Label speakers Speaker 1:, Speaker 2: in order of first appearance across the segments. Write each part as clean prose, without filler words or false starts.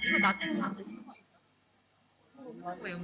Speaker 1: 이거 나 때문에 안 돼. 왜요?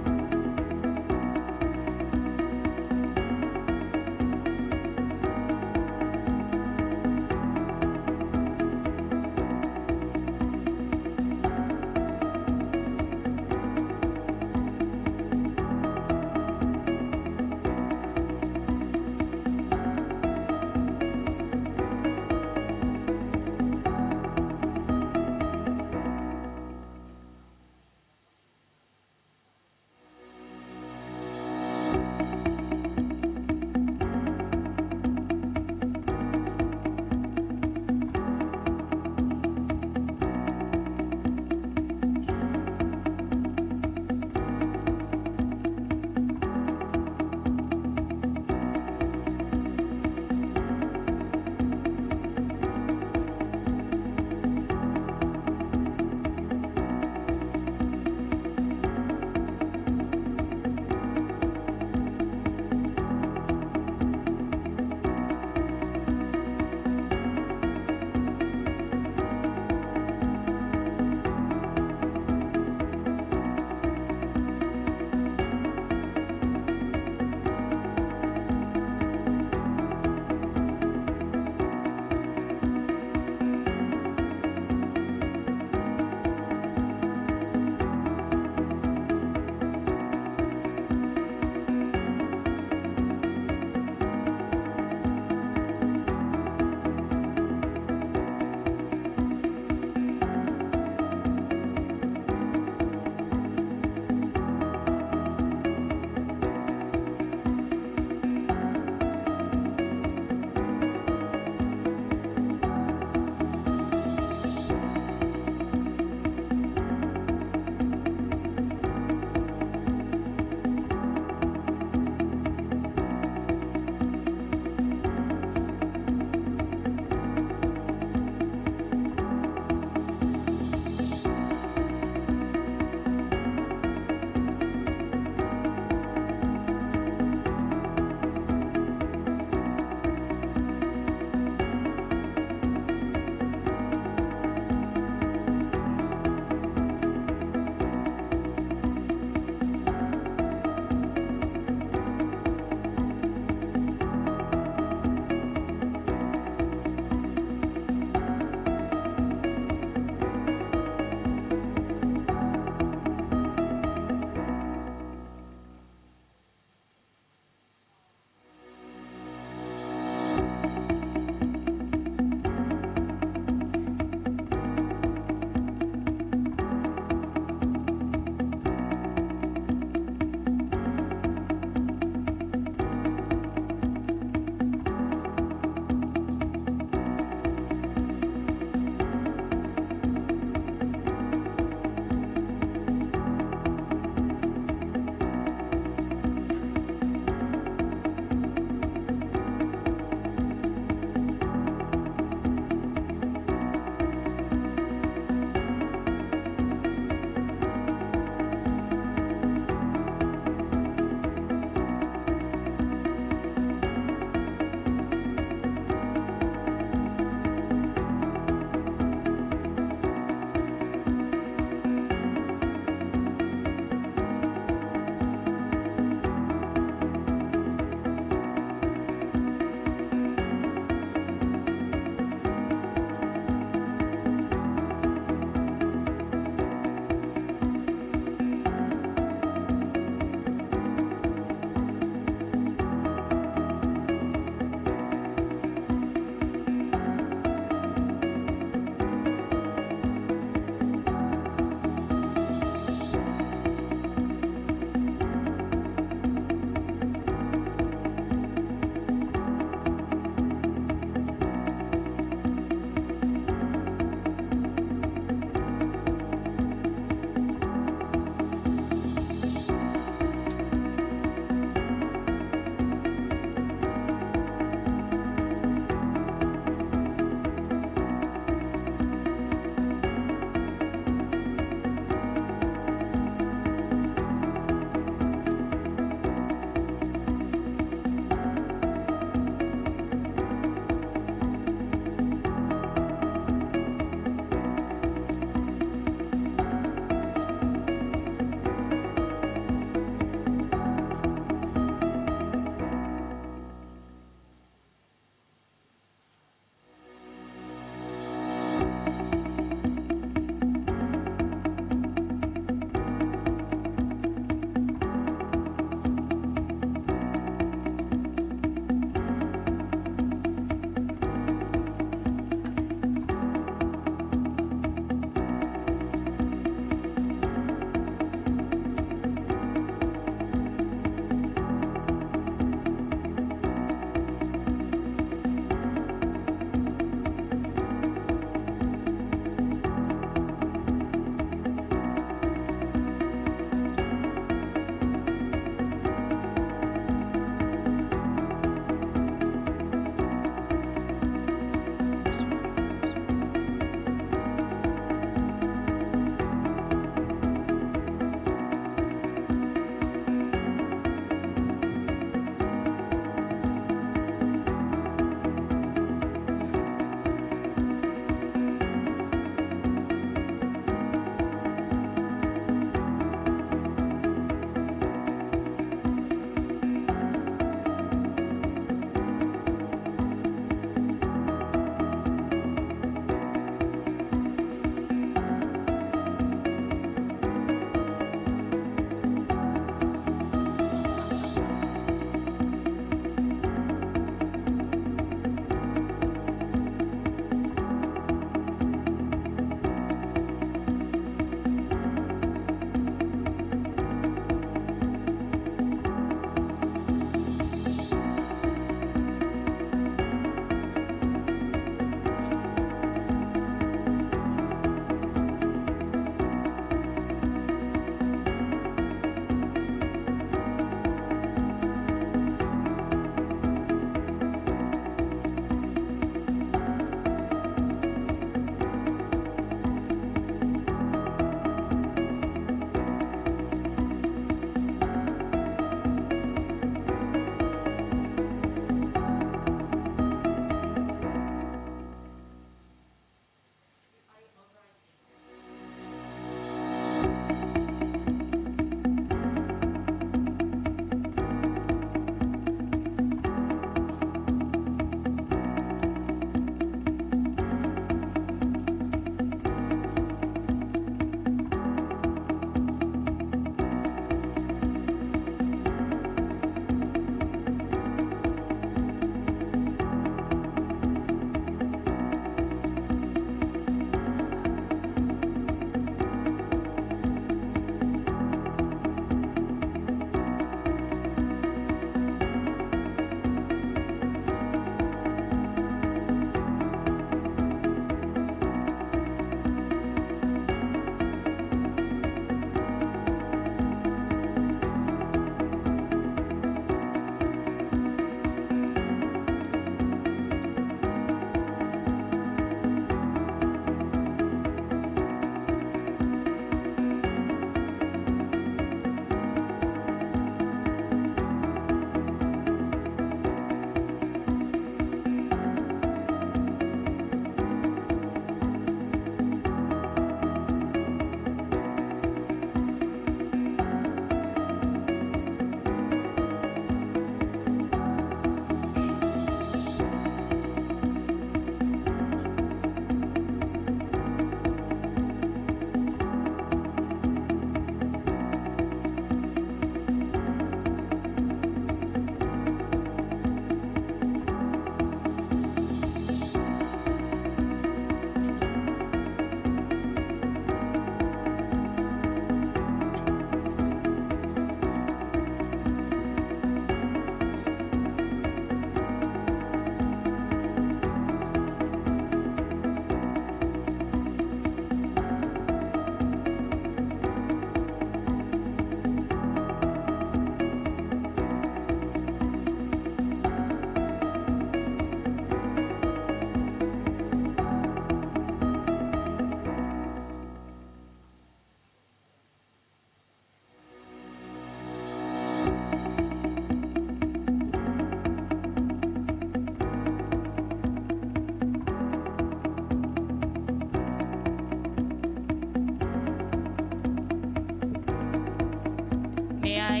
Speaker 2: May I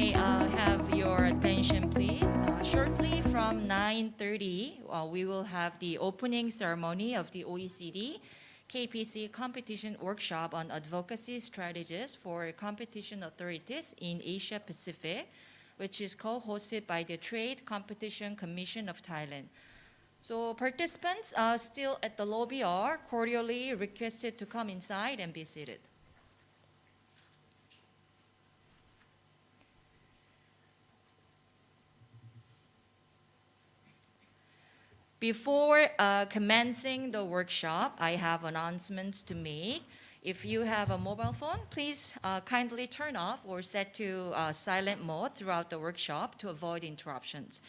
Speaker 2: have your attention, please? Shortly from 9:30, we will have the opening ceremony of the OECD KPC competition workshop on advocacy strategies for competition authorities in Asia Pacific, which is co-hosted by the Trade Competition Commission of Thailand. So participants still at the lobby are cordially requested to come inside and be seated. Before commencing the workshop, I have announcements to make. If you have a mobile phone, please kindly turn off or set to silent mode throughout the workshop to avoid interruptions.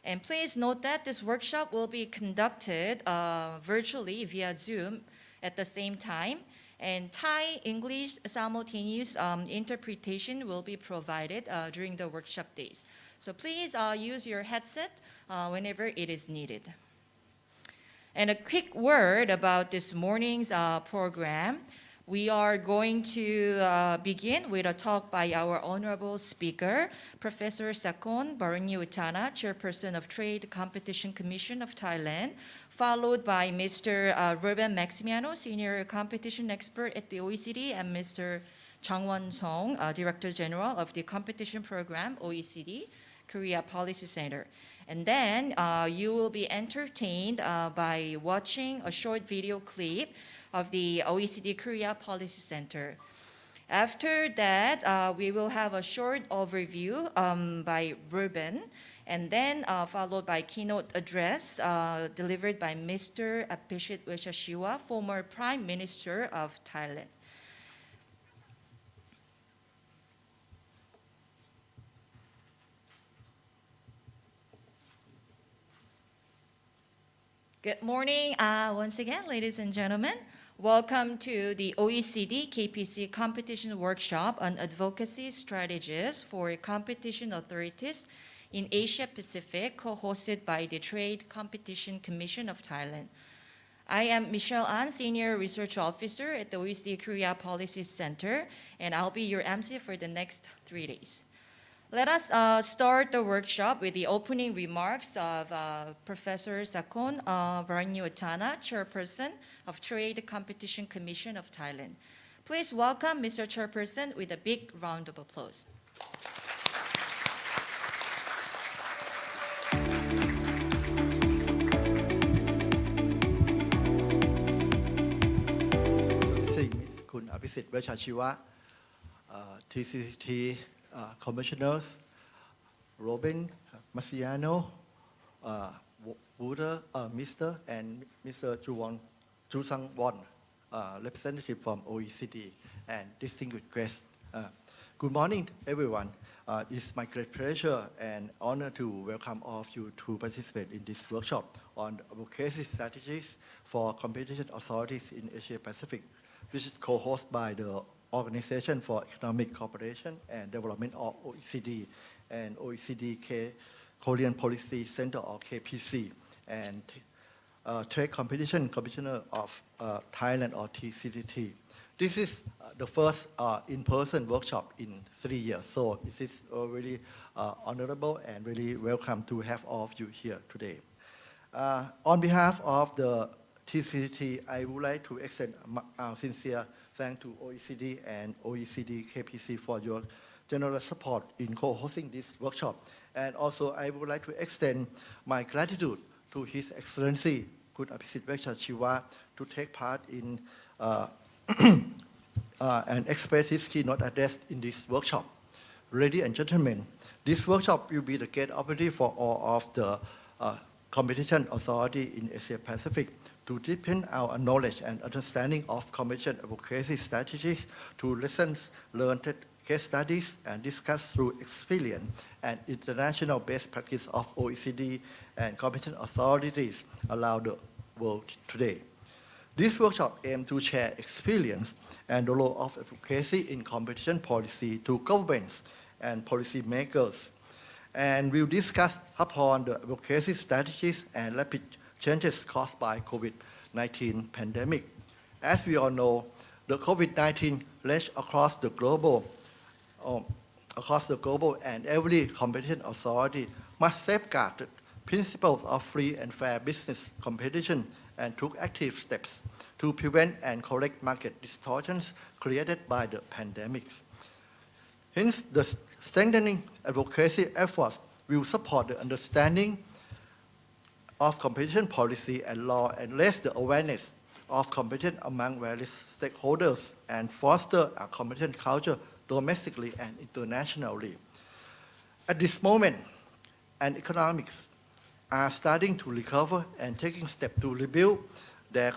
Speaker 2: And please note that this workshop will be conducted virtually via Zoom at the same time. And Thai-English simultaneous interpretation will be provided during the workshop days. So please use your headset whenever it is needed. And a quick word about this morning's program. We are going to begin with a talk by our honorable speaker, Professor Sakon Barangiwatana, Chairperson of Trade Competition Commission of Thailand, followed by Mr. Ruben Maximiano, Senior Competition Expert at the OECD, and Mr. Changwon Song, Director General of the Competition Program, OECD, Korea Policy Center. And then you will be entertained by watching a short video clip of the OECD Korea Policy Center. After that, we will have a short overview by Ruben, and then followed by keynote address delivered by Mr. Apishit Wechashiwa, former Prime Minister of Thailand. Good morning once again, ladies and gentlemen. Welcome to the OECD KPC Competition Workshop on Advocacy Strategies for Competition Authorities in Asia Pacific, co-hosted by the Trade Competition Commission of Thailand. I am Michelle An, Senior Research Officer at the OECD Korea Policy Center, and I'll be your MC for the next 3 days. Let us start the workshop with the opening remarks of Professor Sakon Barangiwatana, Chairperson of Trade Competition Commission of Thailand. Please welcome Mr. Chairperson with a big round of applause.
Speaker 3: Kun Apishit Wechashiwa, TCCT Commissioners, Ruben, Maximiano, Mr. and Mr. Chu Sang-won, representative from OECD, and distinguished guests. Good morning, everyone. It's my great pleasure and honor to welcome all of you to participate in this workshop on advocacy strategies for competition authorities in Asia Pacific, which is co-hosted by the Organization for Economic Cooperation and Development of OECD and OECD Korean Policy Center or KPC and Trade Competition Commissioner of Thailand or TCCT. This is the first in-person workshop in 3 years, so it is really honorable and really welcome to have all of you here today. On behalf of the TCCT, I would like to extend our sincere thanks to OECD and OECD KPC for your generous support in co-hosting this workshop. And also, I would like to extend my gratitude to His Excellency, Kun Apishit Wechashiwa, to take part in and express his keynote address in this workshop. Ladies and gentlemen, this workshop will be the great opportunity for all of the competition authority in Asia Pacific to deepen our knowledge and understanding of competition advocacy strategies to lessons learned, case studies, and discuss through experience and international best practice of OECD and competition authorities around the world today. This workshop aims to share experience and the role of advocacy in competition policy to governments and policymakers, and we'll discuss upon the advocacy strategies and rapid changes caused by COVID-19 pandemic. As we all know, the COVID-19 raged across the global across the global, and every competent authority must safeguard the principles of free and fair business competition and took active steps to prevent and correct market distortions created by the pandemics. Hence, the strengthening advocacy efforts will support the understanding of competition policy and law and raise the awareness of competition among various stakeholders and foster a competition culture domestically and internationally. At this moment, and economics are starting to recover and taking steps to rebuild their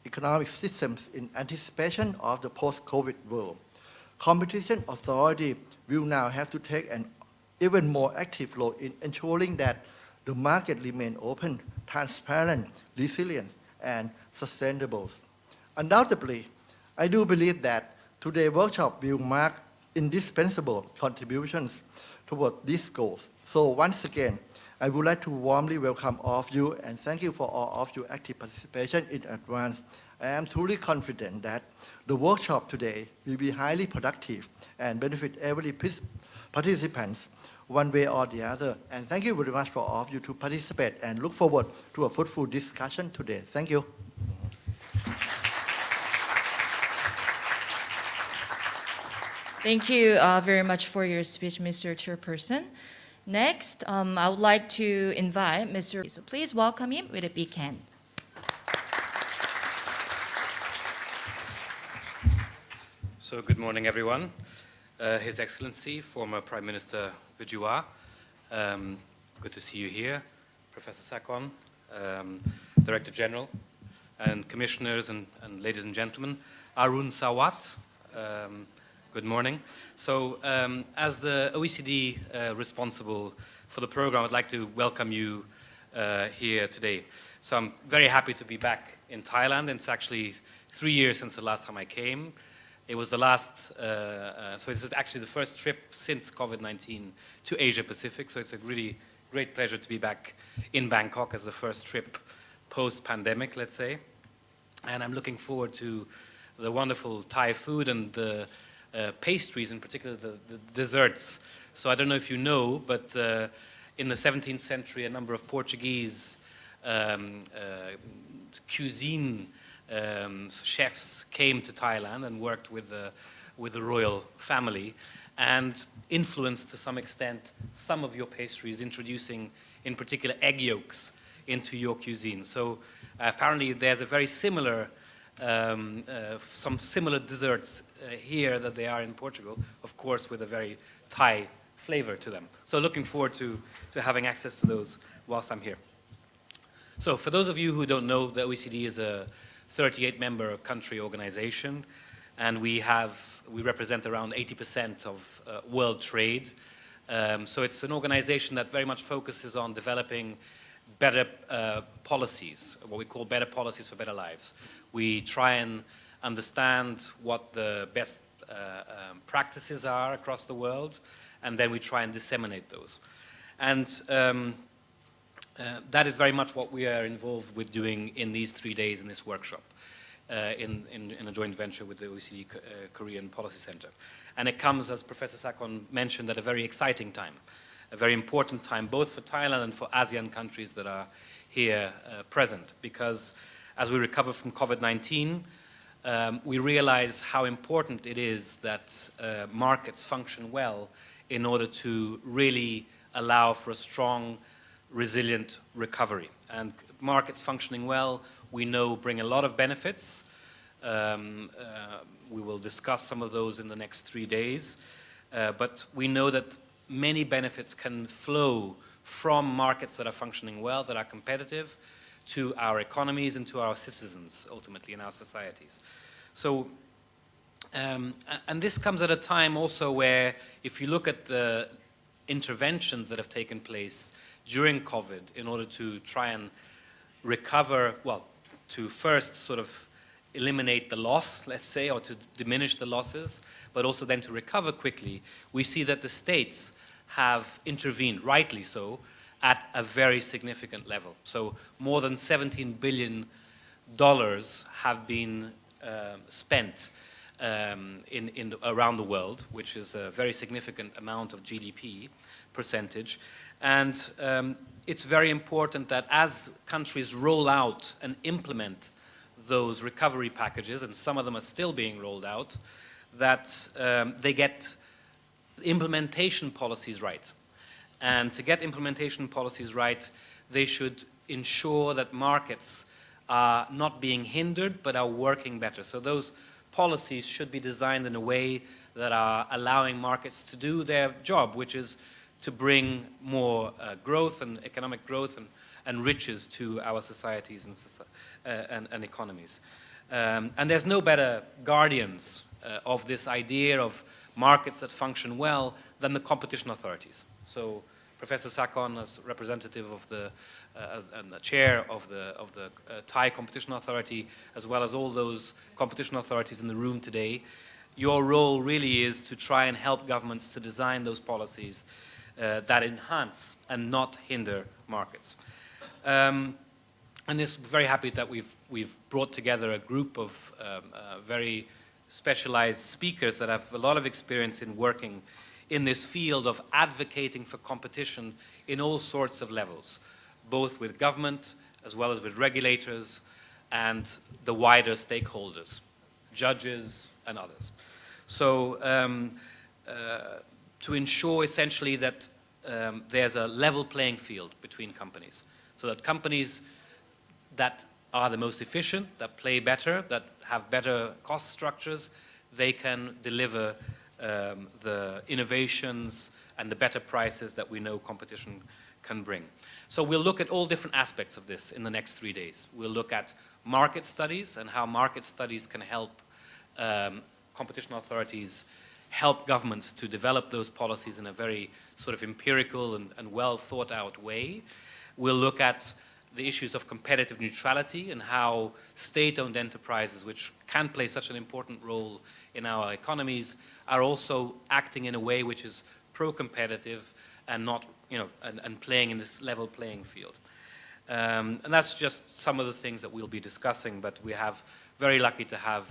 Speaker 3: economic systems in anticipation of the post-COVID world. Competition authority will now have to take an even more active role in ensuring that the market remain open, transparent, resilient, and sustainable. Undoubtedly, I do believe that today's workshop will mark indispensable contributions toward these goals. So once again, I would like to warmly welcome all of you and thank you for all of your active participation in advance. I am truly confident that the workshop today will be highly productive and benefit every participant one way or the other. And thank you very much for all of you to participate and look forward to a fruitful discussion today. Thank you.
Speaker 2: Thank you very much for your speech, Mr. Chairperson. Next, I would like to invite Mr. So please welcome him with a big hand.
Speaker 4: So good morning, everyone. His Excellency, former Prime Minister Vijua, good to see you here. Professor Sakon, Director General, and Commissioners and ladies and gentlemen. Arun Sawat, good morning. So as the OECD responsible for the program, I'd like to welcome you here today. So I'm very happy to be back in Thailand. It's actually 3 years since the last time I came. It was the last, so it's actually the first trip since COVID-19 to Asia Pacific. So it's a really great pleasure to be back in Bangkok as the first trip post-pandemic, let's say. And I'm looking forward to the wonderful Thai food and the pastries, in particular the desserts. So I don't know if you know, but in the 17th century, a number of Portuguese cuisine chefs came to Thailand and worked with the royal family and influenced to some extent some of your pastries, introducing in particular egg yolks into your cuisine. So apparently there's a very similar, some similar desserts here that they are in Portugal, of course with a very Thai flavor to them. So looking forward to having access to those whilst I'm here. So for those of you who don't know, the OECD is a 38-member country organization, and we represent around 80% of world trade. So it's an organization that very much focuses on developing better policies, what we call better policies for better lives. We try and understand what the best practices are across the world, and then we try and disseminate those. And that is very much what we are involved with doing in these 3 days in this workshop, in a joint venture with the OECD Korean Policy Center. And it comes, as Professor Sakon mentioned, at a very exciting time, a very important time, both for Thailand and for ASEAN countries that are here present, because as we recover from COVID-19, we realize how important it is that markets function well in order to really allow for a strong, resilient recovery. And markets functioning well, we know, bring a lot of benefits. We will discuss some of those in the next 3 days. But we know that many benefits can flow from markets that are functioning well, that are competitive, to our economies and to our citizens, ultimately, in our societies. So, and this comes at a time also where, if you look at the interventions that have taken place during COVID in order to try and recover, well, to first sort of eliminate the loss, let's say, or to diminish the losses, but also then to recover quickly, we see that the states have intervened, rightly so, at a very significant level. So more than $17 billion have been spent around the world, which is a very significant amount of GDP percentage. And it's very important that as countries roll out and implement those recovery packages, and some of them are still being rolled out, that they get implementation policies right. And to get implementation policies right, they should ensure that markets are not being hindered, but are working better. So those policies should be designed in a way that are allowing markets to do their job, which is to bring more growth and economic growth and riches to our societies and economies. And there's no better guardians of this idea of markets that function well than the competition authorities. So Professor Sakon, as representative of and the chair of the Thai Competition Authority, as well as all those competition authorities in the room today, your role really is to try and help governments to design those policies that enhance and not hinder markets. And it's very happy that we've brought together a group of very specialized speakers that have a lot of experience in working in this field of advocating for competition in all sorts of levels, both with government as well as with regulators and the wider stakeholders, judges and others. So to ensure essentially that there's a level playing field between companies, so that companies that are the most efficient, that play better, that have better cost structures, they can deliver the innovations and the better prices that we know competition can bring. So we'll look at all different aspects of this in the next 3 days. We'll look at market studies and how market studies can help competition authorities help governments to develop those policies in a very sort of empirical and well thought out way. We'll look at the issues of competitive neutrality and how state-owned enterprises, which can play such an important role in our economies, are also acting in a way which is pro-competitive and not, and playing in this level playing field. And that's just some of the things that we'll be discussing, but we have very lucky to have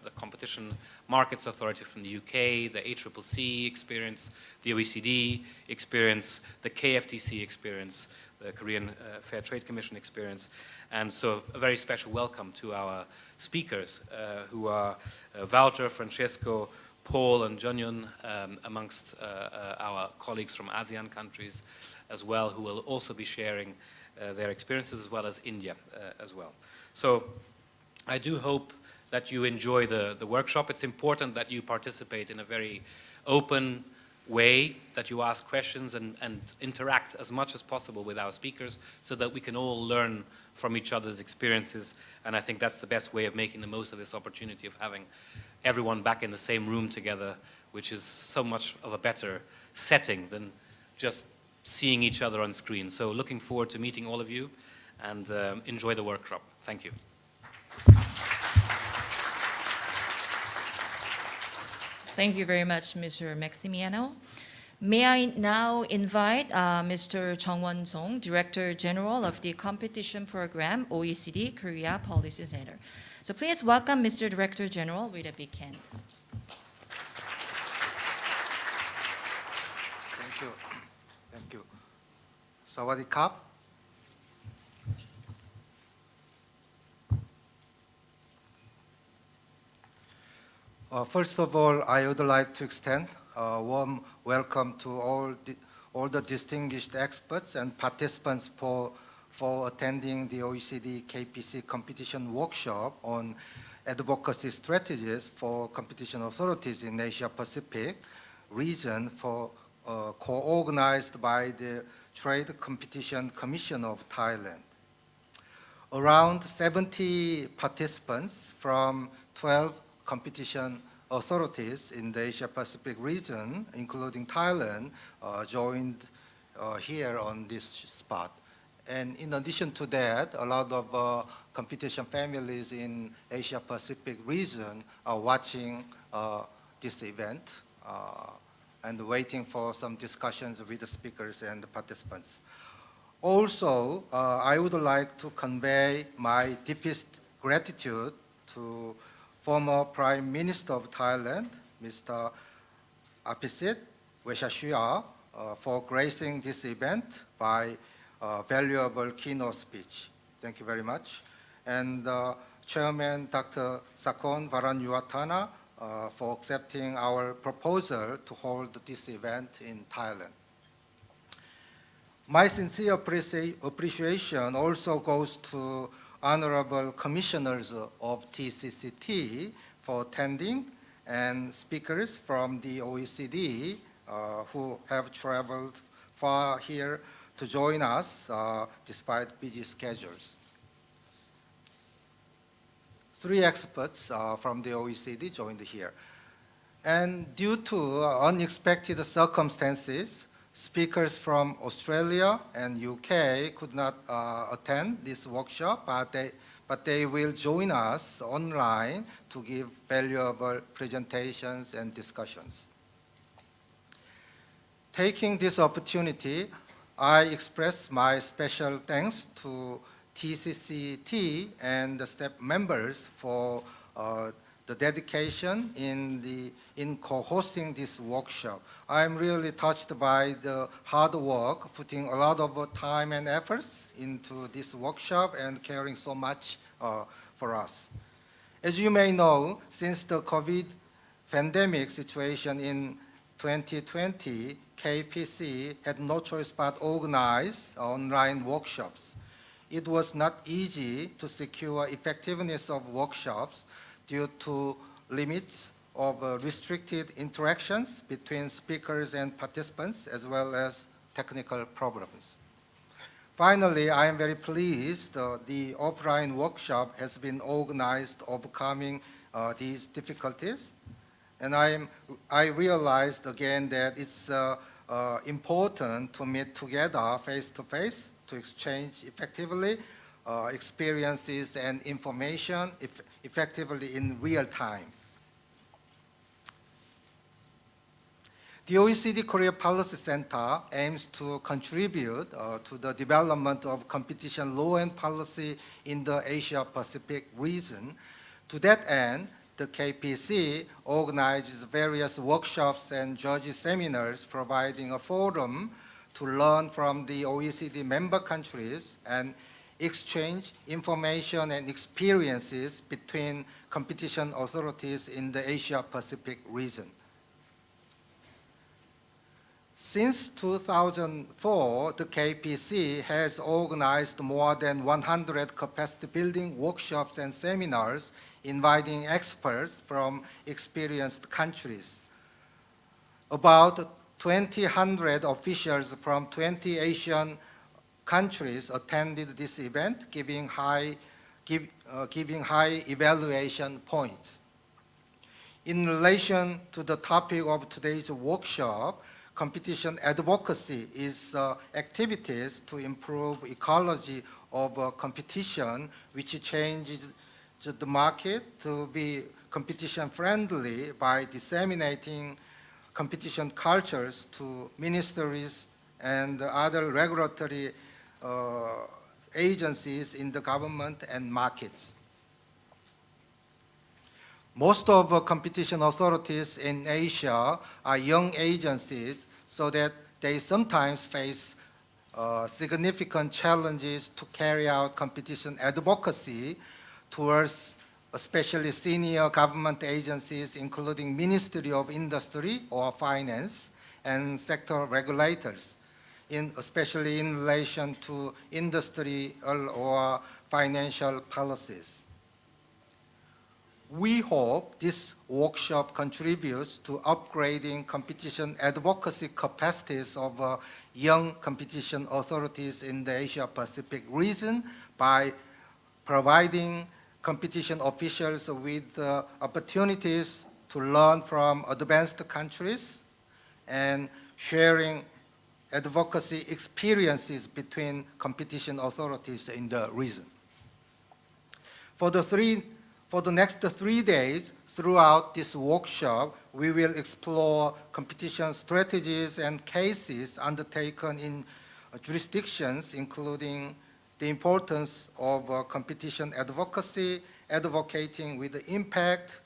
Speaker 4: the Competition Markets Authority from the UK, the ACCC experience, the OECD experience, the KFTC experience, the Korean Fair Trade Commission experience. And so a very special welcome to our speakers who are Wouter, Francesco, Paul and Junhyun, amongst our colleagues from ASEAN countries as well, who will also be sharing their experiences, as well as India as well. So I do hope that you enjoy the workshop. It's important that you participate in a very open way, that you ask questions and interact as much as possible with our speakers so that we can all learn from each other's experiences. And I think that's the best way of making the most of this opportunity of having everyone back in the same room together, which is so much of a better setting than just seeing each other on screen. So looking forward to meeting all of you, and enjoy the workshop. Thank you.
Speaker 2: Thank you very much, Mr. Maximiano. May I now invite Mr. Chung Won-song, Director General of the Competition Program, OECD Korea Policy Center. So please welcome Mr. Director General with a big hand.
Speaker 5: Thank you. Thank you. Sawadee Krap. First of all, I would like to extend a warm welcome to all the distinguished experts and participants for attending the OECD KPC competition workshop on advocacy strategies for competition authorities in Asia Pacific region co-organized by the Trade Competition Commission of Thailand. Around 70 participants from 12 competition authorities in the Asia Pacific region, including Thailand, joined here on this spot. And in addition to that, a lot of competition families in Asia Pacific region are watching this event and waiting for some discussions with the speakers and the participants. Also, I would like to convey my deepest gratitude former Prime Minister of Thailand, Mr. Apisit Veshashua, for gracing this event by valuable keynote speech. Thank you very much. And Chairman Dr. Sakon Varanyuwatana for accepting our proposal to hold this event in Thailand. My sincere appreciation also goes to honorable commissioners of TCCT for attending and speakers from the OECD who have traveled far here to join us despite busy schedules. 3 experts from the OECD joined here. And due to unexpected circumstances, speakers from Australia and UK could not attend this workshop, but they will join us online to give valuable presentations and discussions. Taking this opportunity, I express my special thanks to TCCT and the staff members for the dedication in co-hosting this workshop. I'm really touched by the hard work, putting a lot of time and efforts into this workshop and caring so much for us. As you may know, since the COVID pandemic situation in 2020, KPC had no choice but organize online workshops. It was not easy to secure effectiveness of workshops due to limits of restricted interactions between speakers and participants, as well as technical problems. Finally, I am very pleased the offline workshop has been organized overcoming these difficulties. And I realized again that it's important to meet together face-to-face to exchange effectively experiences and information effectively in real time. The OECD Korea Policy Center aims to contribute to the development of competition law and policy in the Asia-Pacific region. To that end, the KPC organizes various workshops and judge seminars, providing a forum to learn from the OECD member countries and exchange information and experiences between competition authorities in the Asia-Pacific region. Since 2004, the KPC has organized more than 100 capacity building workshops and seminars inviting experts from experienced countries. About 200 officials from 20 Asian countries attended this event, giving high evaluation points. In relation to the topic of today's workshop, competition advocacy is activities to improve ecology of competition, which changes the market to be competition friendly by disseminating competition cultures to ministries and other regulatory agencies in the government and markets. Most of competition authorities in Asia are young agencies, so that they sometimes face significant challenges to carry out competition advocacy towards especially senior government agencies, including Ministry of Industry or Finance and sector regulators, especially in relation to industrial or financial policies. We hope this workshop contributes to upgrading competition advocacy capacities of young competition authorities in the Asia-Pacific region by providing competition officials with opportunities to learn from advanced countries and sharing advocacy experiences between competition authorities in the region. For the next 3 days, throughout this workshop, we will explore competition strategies and cases undertaken in jurisdictions, including the importance of competition advocacy advocating with impact,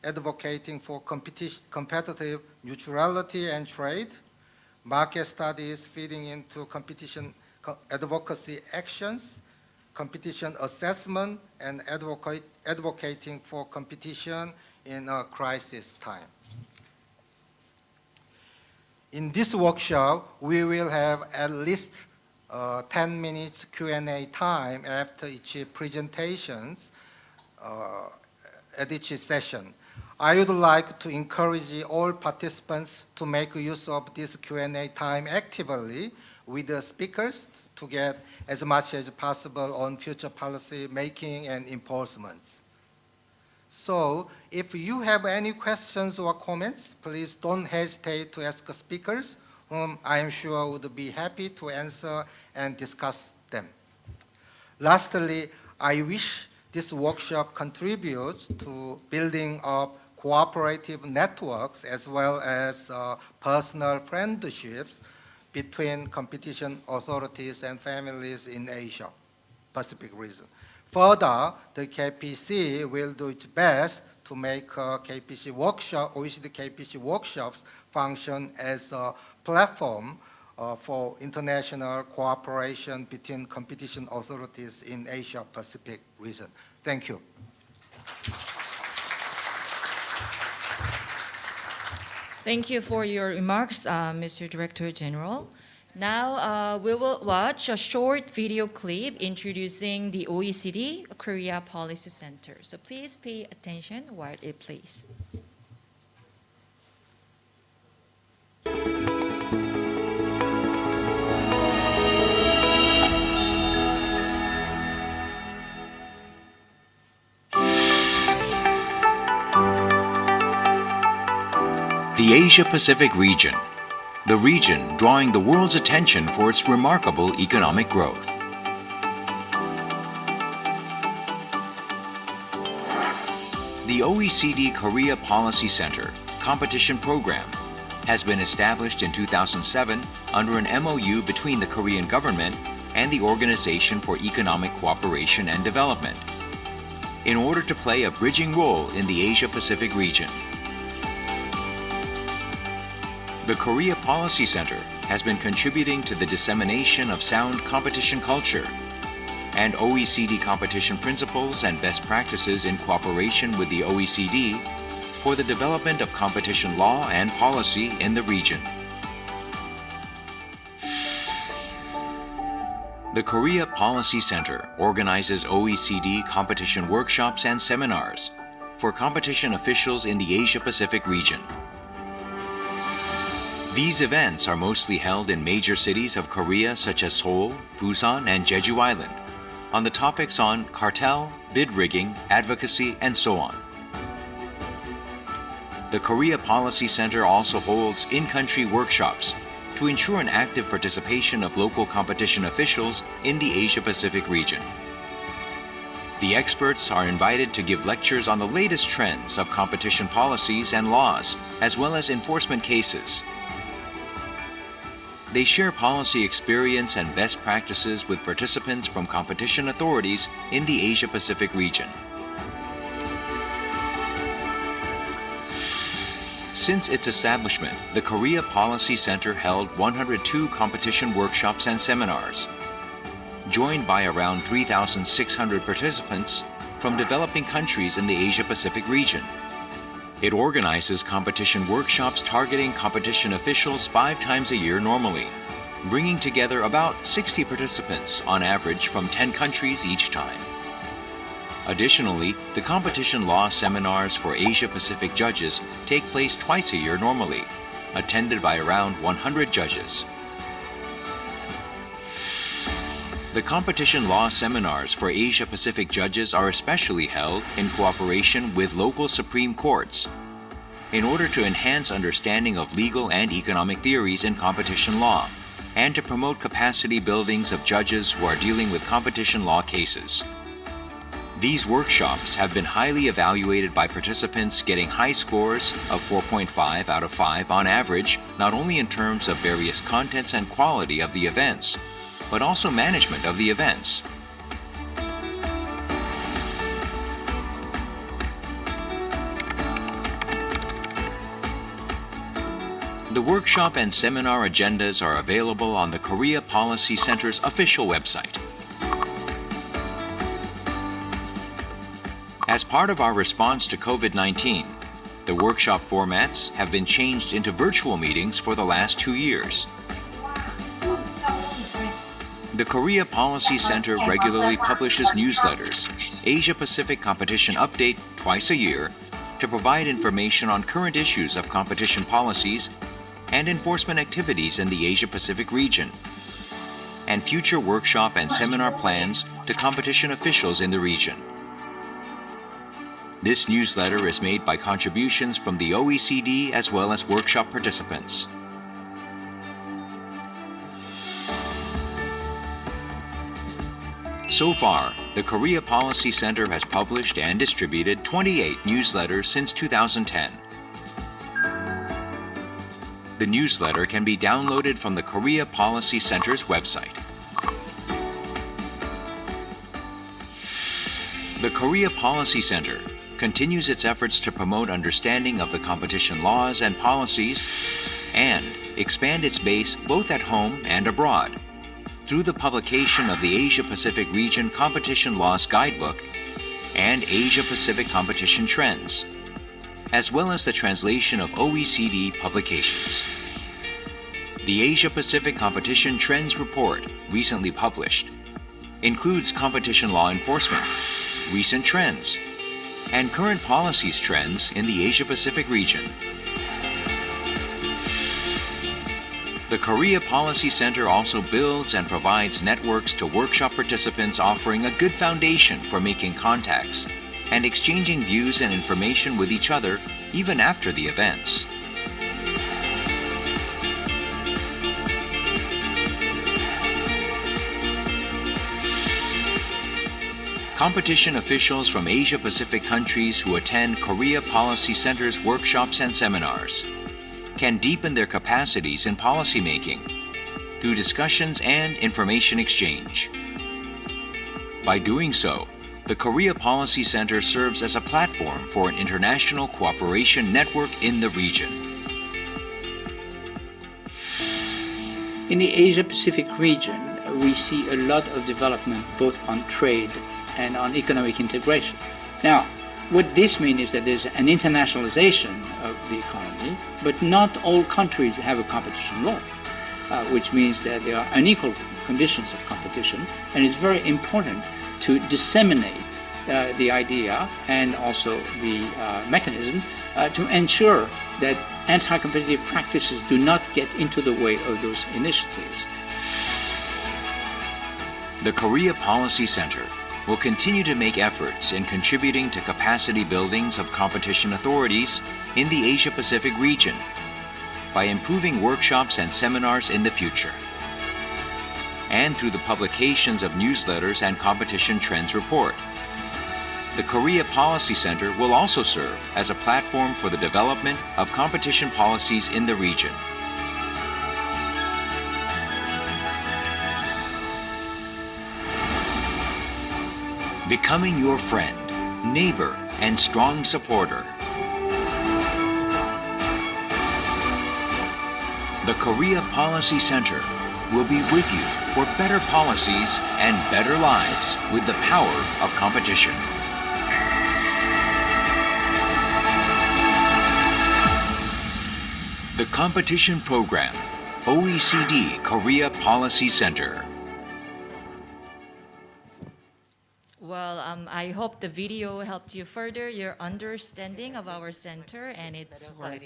Speaker 5: advocating for competitive neutrality and trade, market studies feeding into competition advocacy actions, competition assessment, and advocating for competition in a crisis time. In this workshop, we will have at least 10 minutes Q&A time after each presentations at each session. I would like to encourage all participants to make use of this Q&A time actively with the speakers to get as much as possible on future policy making and enforcements. So if you have any questions or comments, please don't hesitate to ask the speakers, whom I am sure would be happy to answer and discuss them. Lastly, I wish this workshop contributes to building up cooperative networks as well as personal friendships between competition authorities and families in Asia Pacific region. Further, the KPC will do its best to make KPC workshop, OECD KPC workshops function as a platform for international cooperation between competition authorities in Asia Pacific region. Thank you.
Speaker 2: Thank you for your remarks, Mr. Director General. Now we will watch a short video clip introducing the OECD Korea Policy Center. So please pay attention while it plays.
Speaker 6: The Asia-Pacific region, the region drawing the world's attention for its remarkable economic growth. The OECD Korea Policy Center Competition Program has been established in 2007 under an MOU between the Korean government and the Organization for Economic Cooperation and Development in order to play a bridging role in the Asia-Pacific region. The Korea Policy Center has been contributing to the dissemination of sound competition culture and OECD competition principles and best practices in cooperation with the OECD for the development of competition law and policy in the region. The Korea Policy Center organizes OECD competition workshops and seminars for competition officials in the Asia-Pacific region. These events are mostly held in major cities of Korea such as Seoul, Busan, and Jeju Island on the topics on cartel, bid rigging, advocacy, and so on. The Korea Policy Center also holds in-country workshops to ensure an active participation of local competition officials in the Asia-Pacific region. The experts are invited to give lectures on the latest trends of competition policies and laws, as well as enforcement cases. They share policy experience and best practices with participants from competition authorities in the Asia-Pacific region. Since its establishment, the Korea Policy Center held 102 competition workshops and seminars, joined by around 3,600 participants from developing countries in the Asia-Pacific region. It organizes competition workshops targeting competition officials 5 times a year normally, bringing together about 60 participants on average from 10 countries each time. Additionally, the competition law seminars for Asia-Pacific judges take place twice a year normally, attended by around 100 judges. The competition law seminars for Asia-Pacific judges are especially held in cooperation with local Supreme Courts in order to enhance understanding of legal and economic theories in competition law and to promote capacity buildings of judges who are dealing with competition law cases. These workshops have been highly evaluated by participants getting high scores of 4.5 out of 5 on average, not only in terms of various contents and quality of the events, but also management of the events. The workshop and seminar agendas are available on the Korea Policy Center's official website. As part of our response to COVID-19, the workshop formats have been changed into virtual meetings for the last 2 years. The Korea Policy Center regularly publishes newsletters, Asia Pacific Competition Update, twice a year, to provide information on current issues of competition policies and enforcement activities in the Asia Pacific region, and future workshop and seminar plans to competition officials in the region. This newsletter is made by contributions from the OECD as well as workshop participants. So far, the Korea Policy Center has published and distributed 28 newsletters since 2010. The newsletter can be downloaded from the Korea Policy Center's website. The Korea Policy Center continues its efforts to promote understanding of the competition laws and policies and expand its base both at home and abroad through the publication of the Asia Pacific Region Competition Laws Guidebook and Asia Pacific Competition Trends, as well as the translation of OECD publications. The Asia Pacific Competition Trends Report, recently published, includes competition law enforcement, recent trends, and current policies trends in the Asia Pacific region. The Korea Policy Center also builds and provides networks to workshop participants, offering a good foundation for making contacts and exchanging views and information with each other even after the events. Competition officials from Asia Pacific countries who attend Korea Policy Center's workshops and seminars can deepen their capacities in policymaking through discussions and information exchange. By doing so, the Korea Policy Center serves as a platform for an international cooperation network in the region.
Speaker 7: In the Asia-Pacific region, we see a lot of development both on trade and on economic integration. Now, what this means is that there's an internationalization of the economy, but not all countries have a competition law, which means that there are unequal conditions of competition, and it's very important to disseminate the idea and also the mechanism to ensure that anti-competitive practices do not get into the way of those initiatives.
Speaker 6: The Korea Policy Center will continue to make efforts in contributing to capacity buildings of competition authorities in the Asia-Pacific region by improving workshops and seminars in the future, and through the publications of newsletters and competition trends report. The Korea Policy Center will also serve as a platform for the development of competition policies in the region. Becoming your friend, neighbor, and strong supporter. The Korea Policy Center will be with you for better policies and better lives with the power of competition. The Competition Program, OECD Korea Policy Center.
Speaker 2: Well, I hope the video helped you further your understanding of our center and its work.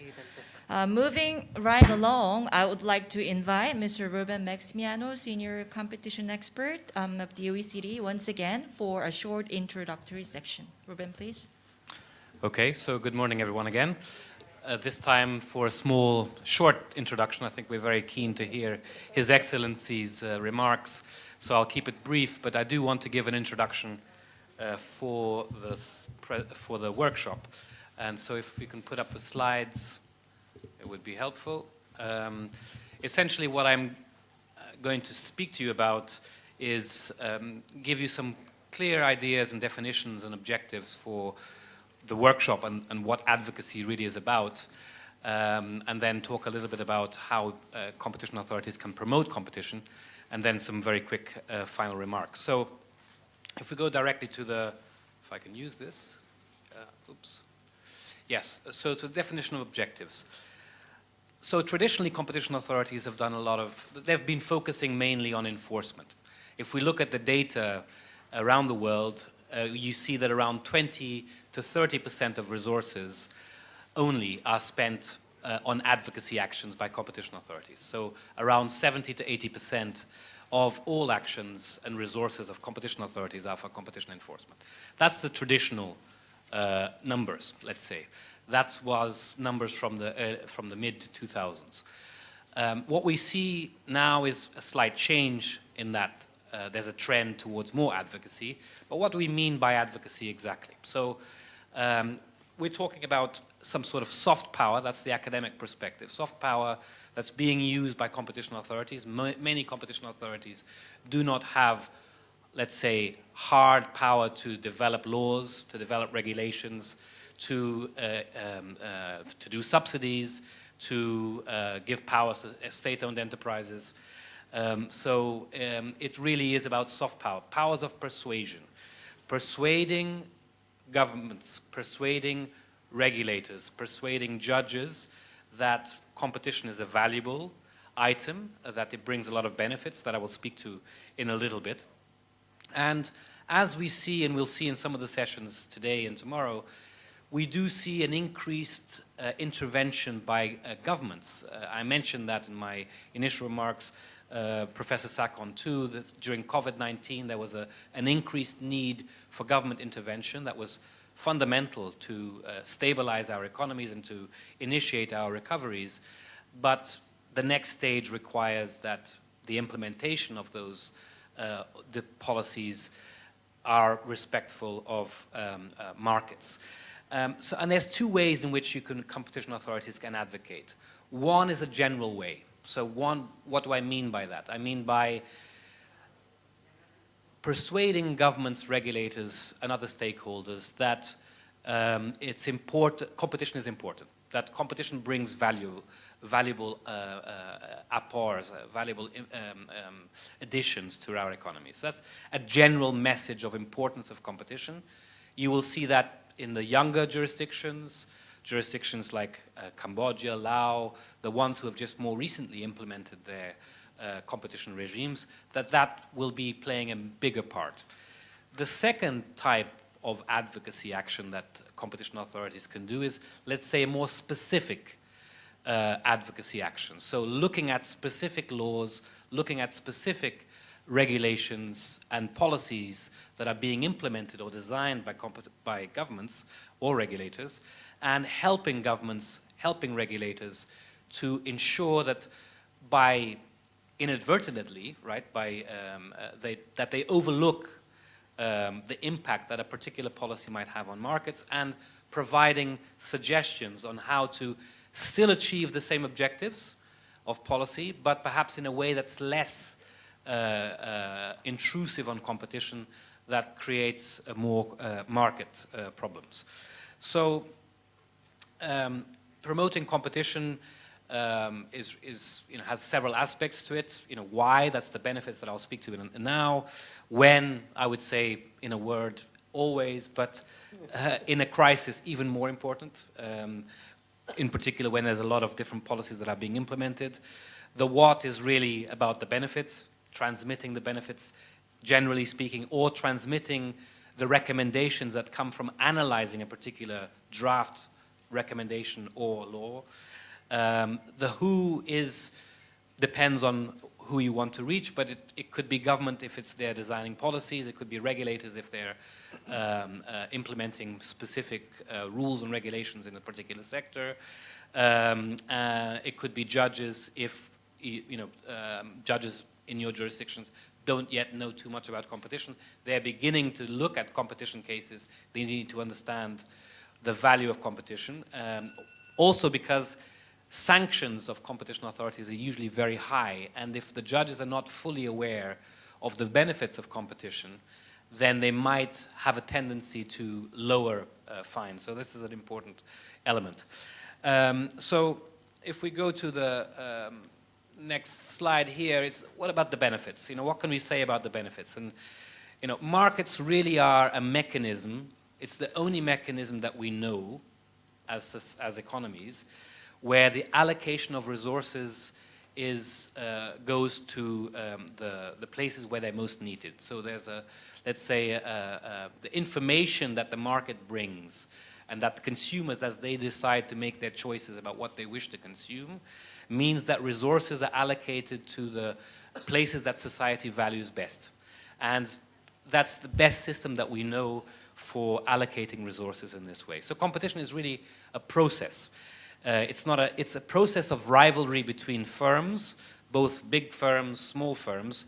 Speaker 2: Moving right along, I would like to invite Mr. Ruben Maximiano, Senior Competition Expert of the OECD, once again for a short introductory section. Ruben, please.
Speaker 4: Okay, so good morning everyone again. This time for a small, short introduction. I think we're very keen to hear His Excellency's remarks, so I'll keep it brief, but I do want to give an introduction for the workshop. And so if we can put up the slides, it would be helpful. Essentially what I'm going to speak to you about is give you some clear ideas and definitions and objectives for the workshop and what advocacy really is about. and then talk a little bit about how competition authorities can promote competition, and then some very quick final remarks. So if we go directly to the, if I can use this, oops. Yes, so to the definition of objectives. So traditionally, competition authorities have done a lot of, they've been focusing mainly on enforcement. If we look at the data around the world, you see that around 20 to 30% of resources only are spent on advocacy actions by competition authorities. So around 70 to 80% of all actions and resources of competition authorities are for competition enforcement. That's the traditional numbers, let's say. That was numbers from the mid-2000s. What we see now is a slight change in that. There's a trend towards more advocacy. But what do we mean by advocacy exactly? So we're talking about some sort of soft power, that's the academic perspective, soft power that's being used by competition authorities. Many competition authorities do not have, let's say, hard power to develop laws, to develop regulations, to do subsidies, to give powers to state-owned enterprises. It really is about soft power, powers of persuasion, persuading governments, persuading regulators, persuading judges that competition is a valuable item, that it brings a lot of benefits that I will speak to in a little bit. And as we see, and we'll see in some of the sessions today and tomorrow, we do see an increased intervention by governments. I mentioned that in my initial remarks, Professor Sakon too, that during COVID-19 there was an increased need for government intervention that was fundamental to stabilize our economies and to initiate our recoveries. But the next stage requires that the implementation of those the policies are respectful of markets. And there's two ways in which competition authorities can advocate. One is a general way. So what do I mean by that? I mean by persuading governments, regulators, and other stakeholders that it's important, competition is important, that competition brings valuable apports, valuable additions to our economies. That's a general message of importance of competition. You will see that in the younger jurisdictions like Cambodia, Laos, the ones who have just more recently implemented their competition regimes, that will be playing a bigger part. The second type of advocacy action that competition authorities can do is, let's say, a more specific advocacy action. So looking at specific laws, looking at specific regulations and policies that are being implemented or designed by governments or regulators, and helping governments, helping regulators to ensure that by inadvertently, right, by that they overlook the impact that a particular policy might have on markets, and providing suggestions on how to still achieve the same objectives of policy, but perhaps in a way that's less intrusive on competition, that creates more market problems. So promoting competition has several aspects to it. Why? That's the benefits that I'll speak to now. When? I would say, in a word, always, but in a crisis, even more important. In particular, when there's a lot of different policies that are being implemented. The what is really about the benefits, transmitting the benefits, generally speaking, or transmitting the recommendations that come from analyzing a particular draft recommendation or law. The who depends on who you want to reach, but it could be government if it's they're designing policies, it could be regulators if they're implementing specific rules and regulations in a particular sector. It could be judges if judges in your jurisdictions don't yet know too much about competition. They're beginning to look at competition cases. They need to understand the value of competition. Also because sanctions of competition authorities are usually very high, and if the judges are not fully aware of the benefits of competition, then they might have a tendency to lower fines. So this is an important element. So if we go to the next slide here, is what about the benefits? What can we say about the benefits? And markets really are a mechanism. It's the only mechanism that we know as economies where the allocation of resources goes to the places where they're most needed. So there's let's say, the information that the market brings and that consumers, as they decide to make their choices about what they wish to consume, means that resources are allocated to the places that society values best. And that's the best system that we know for allocating resources in this way. So competition is really a process. It's a process of rivalry between firms, both big firms, small firms,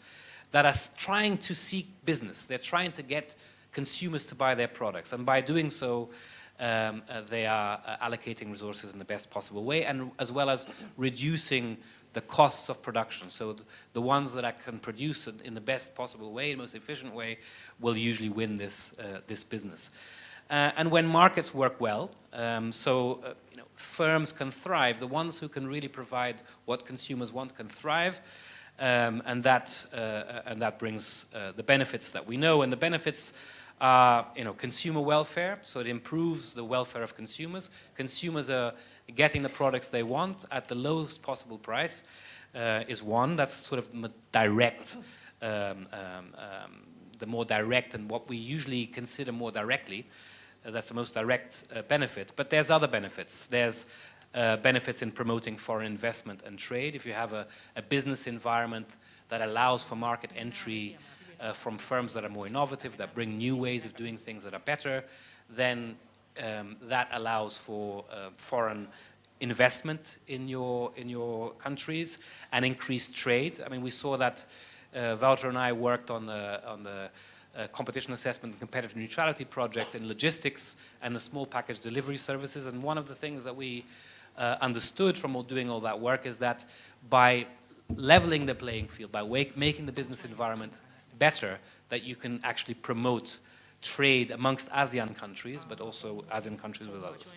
Speaker 4: that are trying to seek business. They're trying to get consumers to buy their products. And by doing so, they are allocating resources in the best possible way, and as well as reducing the costs of production. So the ones that I can produce in the best possible way, the most efficient way, will usually win this business. And when markets work well, firms can thrive. The ones who can really provide what consumers want can thrive, and that brings the benefits that we know. And the benefits are, consumer welfare. So it improves the welfare of consumers. Consumers are getting the products they want at the lowest possible price. Is one. That's sort of direct, the more direct, and what we usually consider more directly. That's the most direct benefit. But there's other benefits. There's benefits in promoting foreign investment and trade. If you have a business environment that allows for market entry from firms that are more innovative, that bring new ways of doing things that are better, then that allows for foreign investment in your countries and increased trade. I mean, we saw that Wouter and I worked on the competition assessment and competitive neutrality projects in logistics and the small package delivery services. And one of the things that we understood from doing all that work is that by leveling the playing field, by making the business environment better, that you can actually promote trade amongst ASEAN countries, but also ASEAN countries with others.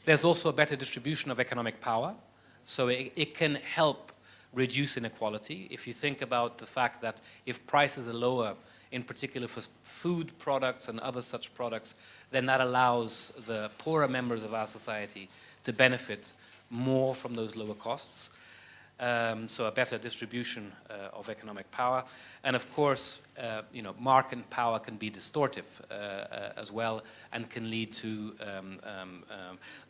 Speaker 4: There's also a better distribution of economic power, so it can help reduce inequality. If you think about the fact that if prices are lower, in particular for food products and other such products, then that allows the poorer members of our society to benefit more from those lower costs. So a better distribution of economic power. And of course, market power can be distortive as well, and can lead to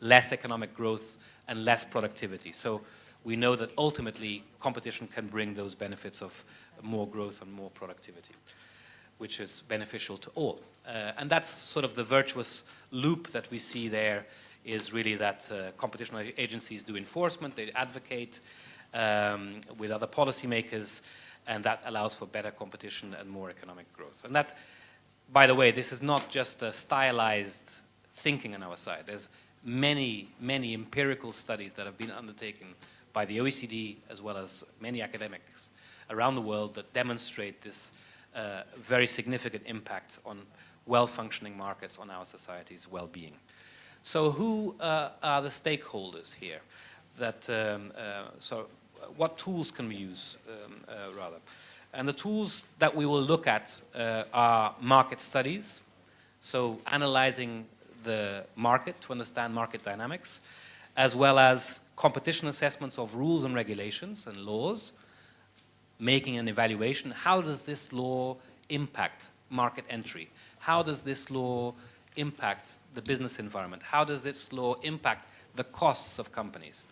Speaker 4: less economic growth and less productivity. So we know that ultimately competition can bring those benefits of more growth and more productivity, which is beneficial to all. And that's sort of the virtuous loop that we see there, is really that competition agencies do enforcement, they advocate with other policymakers, and that allows for better competition and more economic growth. And that, by the way, this is not just a stylized thinking on our side. There's many, many empirical studies that have been undertaken by the OECD, as well as many academics around the world, that demonstrate this very significant impact on well-functioning markets on our society's well-being. So who are the stakeholders here? So what tools can we use, rather? And the tools that we will look at are market studies, so analyzing the market to understand market dynamics, as well as competition assessments of rules and regulations and laws, making an evaluation. How does this law impact market entry? How does this law impact the business environment? How does this law impact the costs of companies?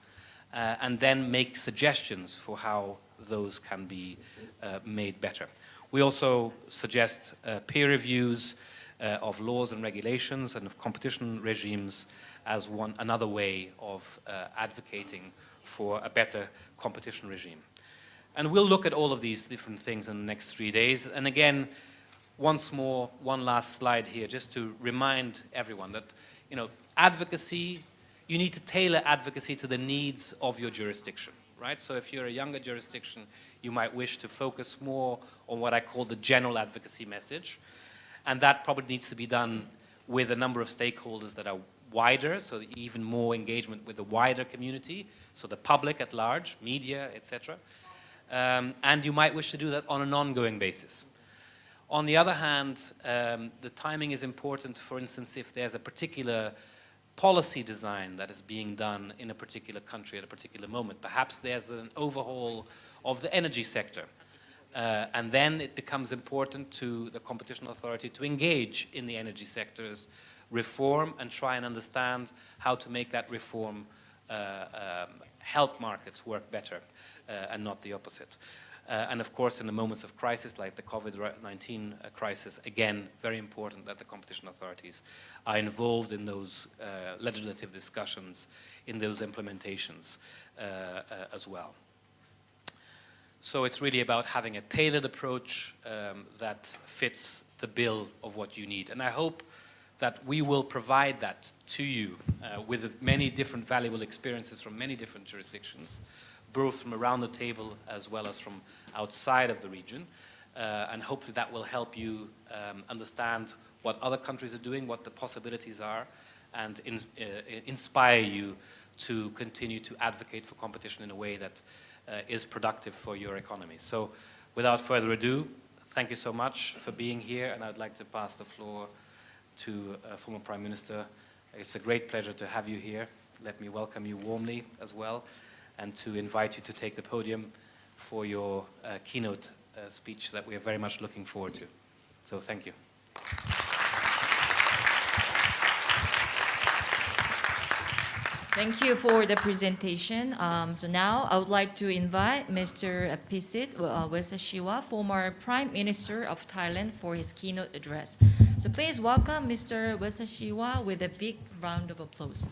Speaker 4: And then make suggestions for how those can be made better. We also suggest peer reviews of laws and regulations and of competition regimes as another way of advocating for a better competition regime. And we'll look at all of these different things in the next 3 days. And again, once more, one last slide here, just to remind everyone that, advocacy, you need to tailor advocacy to the needs of your jurisdiction, right? So if you're a younger jurisdiction, you might wish to focus more on what I call the general advocacy message. And that probably needs to be done with a number of stakeholders that are wider, so even more engagement with the wider community, so the public at large, media, etc. And you might wish to do that on an ongoing basis. On the other hand, the timing is important, for instance, if there's a particular policy design that is being done in a particular country at a particular moment. Perhaps there's an overhaul of the energy sector. And then it becomes important to the competition authority to engage in the energy sector's reform and try and understand how to make that reform help markets work better and not the opposite. And of course, in the moments of crisis like the COVID-19 crisis, again, very important that the competition authorities are involved in those legislative discussions, in those implementations as well. So it's really about having a tailored approach that fits the bill of what you need. And I hope that we will provide that to you with many different valuable experiences from many different jurisdictions, both from around the table as well as from outside of the region. And hopefully that will help you understand what other countries are doing, what the possibilities are, and inspire you to continue to advocate for competition in a way that is productive for your economy. So without further ado, thank you so much for being here, and I'd like to pass the floor to former Prime Minister. It's a great pleasure to have you here. Let me welcome you warmly as well, and to invite you to take the podium for your keynote speech that we are very much looking forward to. So thank you.
Speaker 2: Thank you for the presentation. So now I would like to invite Mr. 𝐀𝐝𝐯𝐶 𝐻𝐻, former Prime Minister of Thailand, for his keynote address. So please welcome Mr. 𝐻𝐻 with a big round of applause.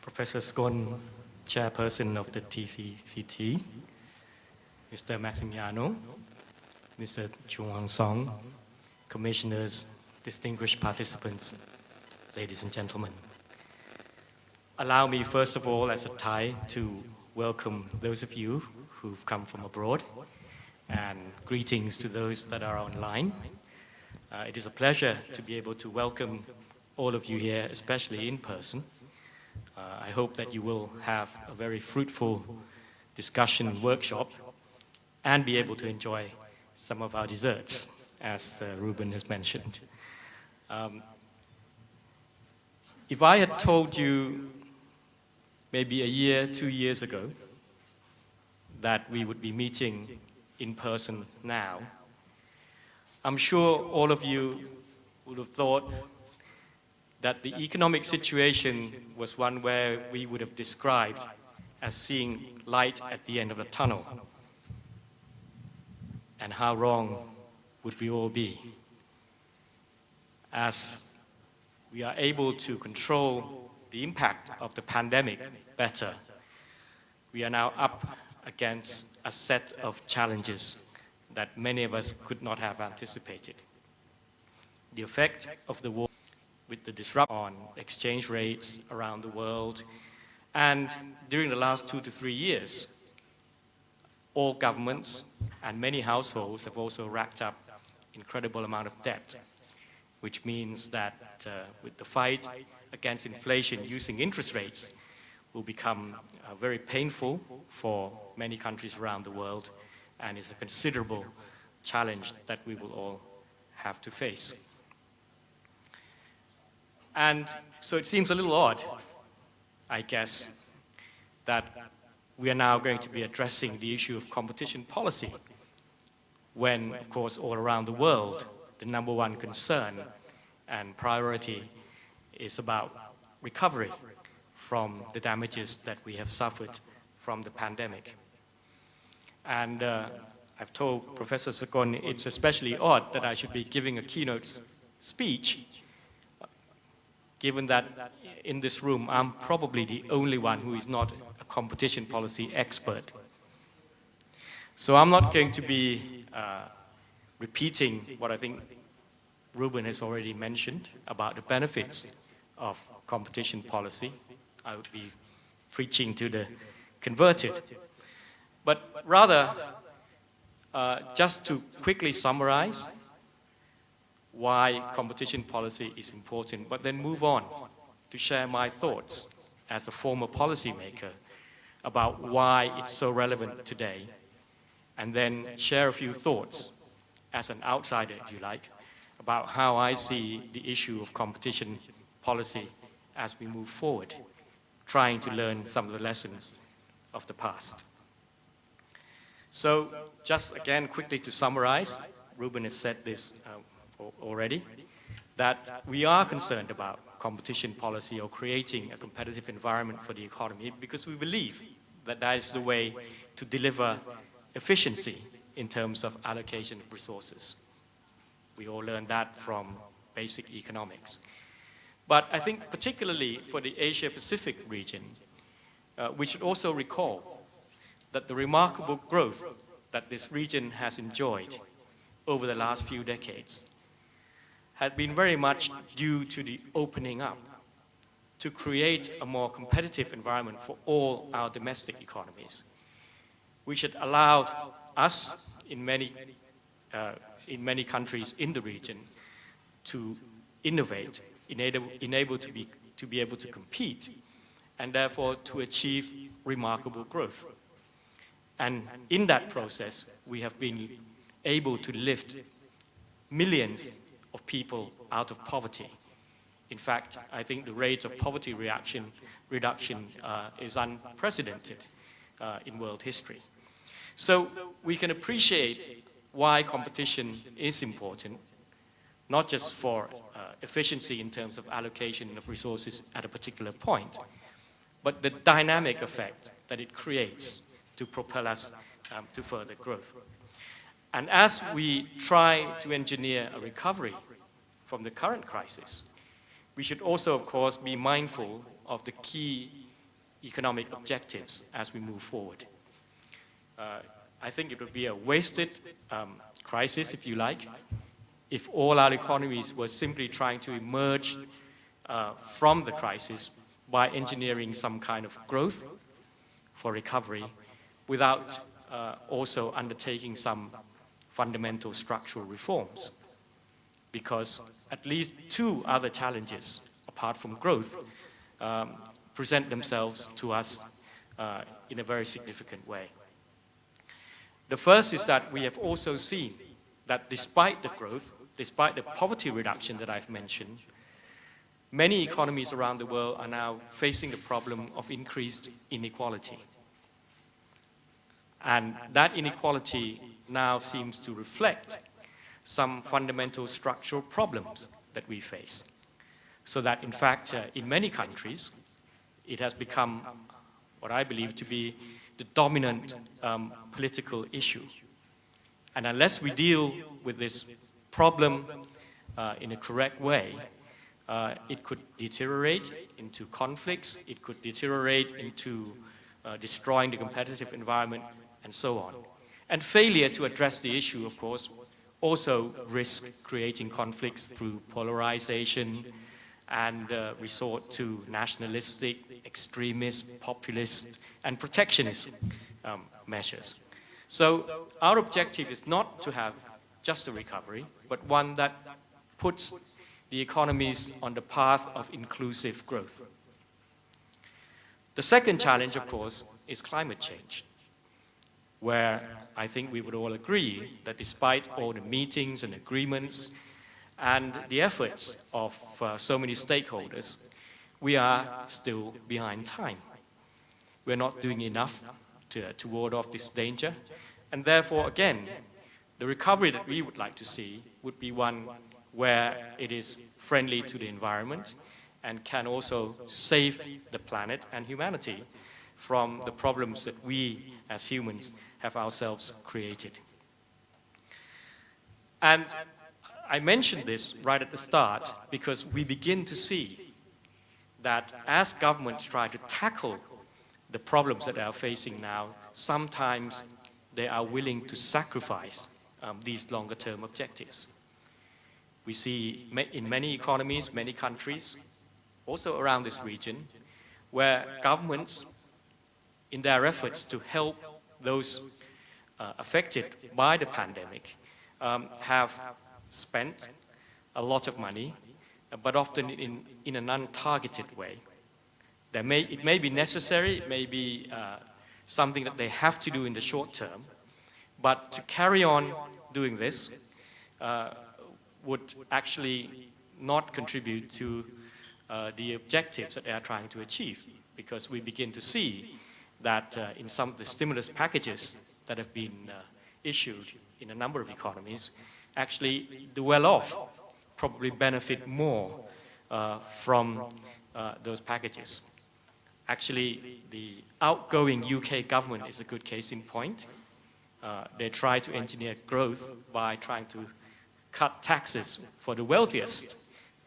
Speaker 8: Professor Skon, Chairperson of the TCCT, Mr. Maximiano, Mr. Chuang Song, Commissioners, distinguished participants, ladies and gentlemen. Allow me, first of all, as a Thai, to welcome those of you who've come from abroad, and greetings to those that are online. It is a pleasure to be able to welcome all of you here, especially in person. I hope that you will have a very fruitful discussion workshop and be able to enjoy some of our desserts, as Ruben has mentioned. If I had told you maybe a year, 2 years ago, that we would be meeting in person now, I'm sure all of you would have thought that the economic situation was one where we would have described as seeing light at the end of the tunnel. And how wrong would we all be? As we are able to control the impact of the pandemic better, we are now up against a set of challenges that many of us could not have anticipated. The effect of the war with the disruption on exchange rates around the world, and during the last 2 to 3 years, all governments and many households have also racked up incredible amount of debt, which means that with the fight against inflation, using interest rates will become very painful for many countries around the world, and is a considerable challenge that we will all have to face. And so it seems a little odd, I guess, that we are now going to be addressing the issue of competition policy, when, of course, all around the world, the number one concern and priority is about recovery from the damages that we have suffered from the pandemic. And I've told Professor Skon it's especially odd that I should be giving a keynote speech, given that in this room I'm probably the only one who is not a competition policy expert. So I'm not going to be repeating what I think Ruben has already mentioned about the benefits of competition policy. I would be preaching to the converted. But rather, Just to quickly summarize why competition policy is important, but then move on to share my thoughts as a former policymaker about why it's so relevant today, and then share a few thoughts as an outsider, if you like, about how I see the issue of competition policy as we move forward, trying to learn some of the lessons of the past. So just again quickly to summarize, Ruben has said this already, that we are concerned about competition policy or creating a competitive environment for the economy because we believe that that is the way to deliver efficiency in terms of allocation of resources. We all learned that from basic economics. But I think particularly for the Asia-Pacific region, we should also recall that the remarkable growth that this region has enjoyed over the last few decades had been very much due to the opening up to create a more competitive environment for all our domestic economies, which had allowed us in many countries in the region to innovate, enable to be able to compete, and therefore to achieve remarkable growth. And in that process, we have been able to lift millions of people out of poverty. In fact, I think the rate of poverty reduction is unprecedented in world history. So we can appreciate why competition is important, not just for efficiency in terms of allocation of resources at a particular point, but the dynamic effect that it creates to propel us to further growth. And as we try to engineer a recovery from the current crisis, we should also, of course, be mindful of the key economic objectives as we move forward. I think it would be a wasted crisis, if you like, if all our economies were simply trying to emerge from the crisis by engineering some kind of growth for recovery without also undertaking some fundamental structural reforms. Because at least two other challenges, apart from growth, present themselves to us in a very significant way. The first is that we have also seen that despite the growth, despite the poverty reduction that I've mentioned, many economies around the world are now facing the problem of increased inequality. And that inequality now seems to reflect some fundamental structural problems that we face. So that in fact, in many countries, it has become what I believe to be the dominant political issue. And unless we deal with this problem in a correct way, it could deteriorate into conflicts, it could deteriorate into destroying the competitive environment, and so on. And failure to address the issue, of course, also risk creating conflicts through polarization and resort to nationalistic, extremist, populist, and protectionist measures. So our objective is not to have just a recovery, but one that puts the economies on the path of inclusive growth. The second challenge, of course, is climate change, where I think we would all agree that despite all the meetings and agreements and the efforts of so many stakeholders, we are still behind time. We're not doing enough to ward off this danger, and therefore, again, the recovery that we would like to see would be one where it is friendly to the environment and can also save the planet and humanity from the problems that we as humans have ourselves created. And I mentioned this right at the start because we begin to see that as governments try to tackle the problems that they are facing now, sometimes they are willing to sacrifice these longer-term objectives. We see in many economies, many countries, also around this region, where governments, in their efforts to help those affected by the pandemic have spent a lot of money, but often in an untargeted way. It may be necessary, it may be something that they have to do in the short term, but to carry on doing this would actually not contribute to the objectives that they are trying to achieve, because we begin to see that in some of the stimulus packages that have been issued in a number of economies, actually the well-off probably benefit more from those packages. Actually, the outgoing UK government is a good case in point. They try to engineer growth by trying to cut taxes for the wealthiest,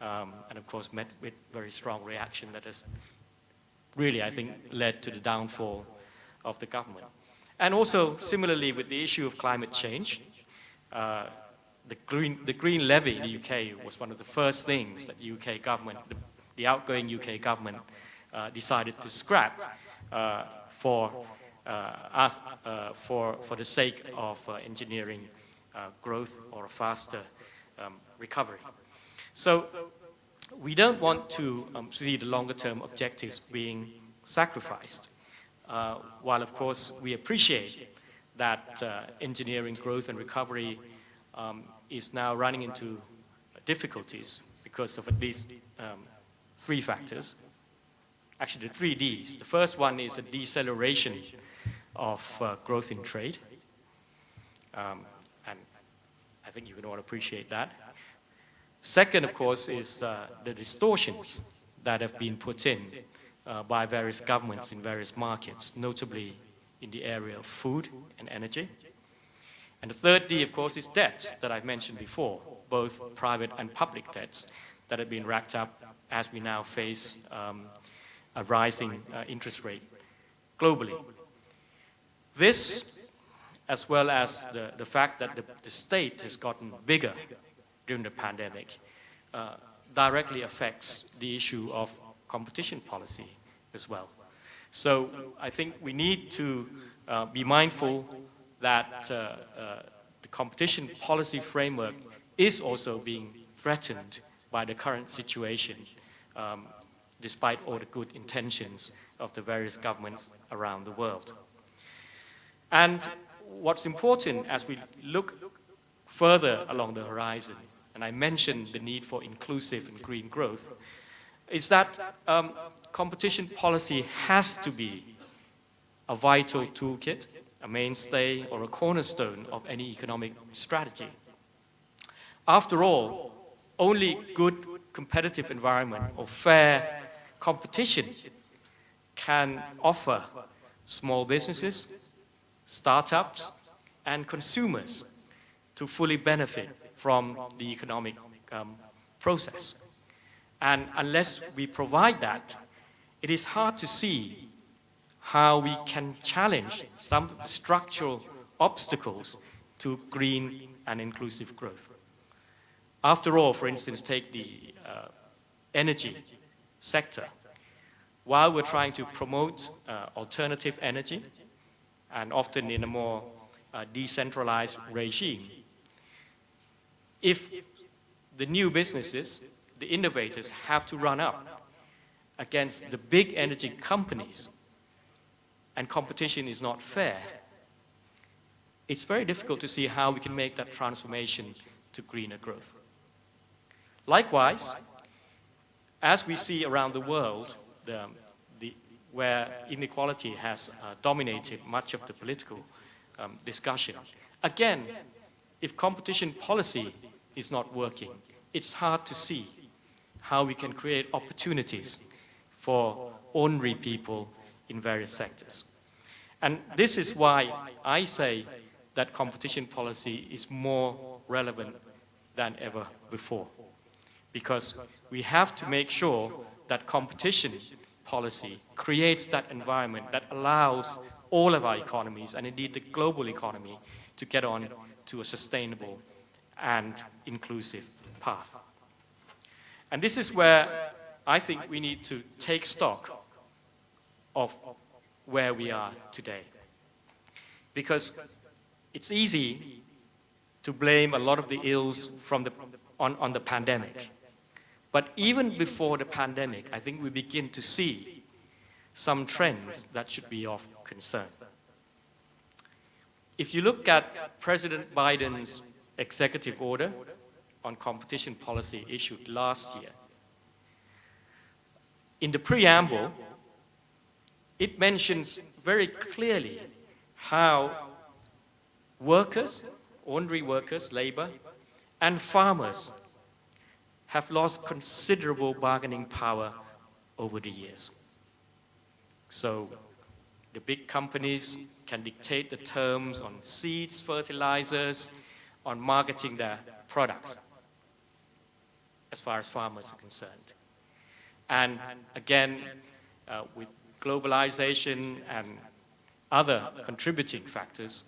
Speaker 8: and of course met with very strong reaction that has really, I think, led to the downfall of the government. And also, similarly, with the issue of climate change, the green levy in the UK was one of the first things that the UK government, the outgoing UK government, decided to scrap for the sake of engineering growth or a faster recovery. So we don't want to see the longer-term objectives being sacrificed, while of course we appreciate that engineering growth and recovery is now running into difficulties because of at least three factors. Actually, the 3 Ds. The first one is the deceleration of growth in trade, and I think you can all appreciate that. Second, of course, is the distortions that have been put in by various governments in various markets, notably in the area of food and energy. And the third D, of course, is debts that I've mentioned before, both private and public debts that have been racked up as we now face a rising interest rate globally. This, as well as the fact that the state has gotten bigger during the pandemic, directly affects the issue of competition policy as well. So I think we need to be mindful that the competition policy framework is also being threatened by the current situation, despite all the good intentions of the various governments around the world. And what's important as we look further along the horizon, and I mentioned the need for inclusive and green growth, is that competition policy has to be a vital toolkit, a mainstay or a cornerstone of any economic strategy. After all, only good competitive environment or fair competition can offer small businesses, startups, and consumers to fully benefit from the economic process. And unless we provide that, it is hard to see how we can challenge some of the structural obstacles to green and inclusive growth. After all, for instance, take the energy sector. While we're trying to promote alternative energy, and often in a more decentralized regime, if the new businesses, the innovators, have to run up against the big energy companies and competition is not fair, it's very difficult to see how we can make that transformation to greener growth. Likewise, as we see around the world, where inequality has dominated much of the political discussion, again, if competition policy is not working, it's hard to see how we can create opportunities for ordinary people in various sectors. And this is why I say that competition policy is more relevant than ever before. Because we have to make sure that competition policy creates that environment that allows all of our economies, and indeed the global economy, to get on to a sustainable and inclusive path. And this is where I think we need to take stock of where we are today. Because it's easy to blame a lot of the ills on the pandemic. But even before the pandemic, I think we begin to see some trends that should be of concern. If you look at President Biden's executive order on competition policy issued last year, in the preamble, it mentions very clearly how workers, ordinary workers, labor, and farmers have lost considerable bargaining power over the years. So the big companies can dictate the terms on seeds, fertilizers, on marketing their products, as far as farmers are concerned. And again, with globalization and other contributing factors,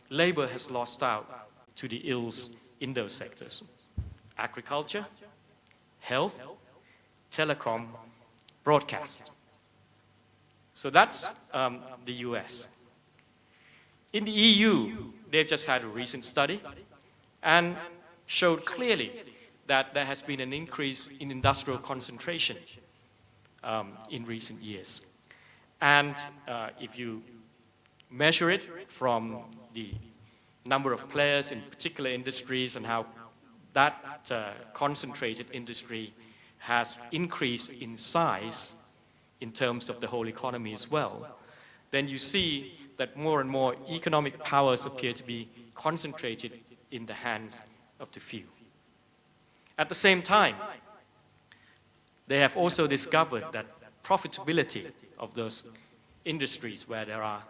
Speaker 8: labor has lost out to the ills in those sectors: agriculture, health, telecom, broadcast. So that's the US. In the EU, they've just had a recent study and showed clearly that there has been an increase in industrial concentration in recent years. And if you measure it from the number of players in particular industries and how that concentrated industry has increased in size in terms of the whole economy as well, then you see that more and more economic powers appear to be concentrated in the hands of the few. At the same time, they have also discovered that profitability of those industries where there are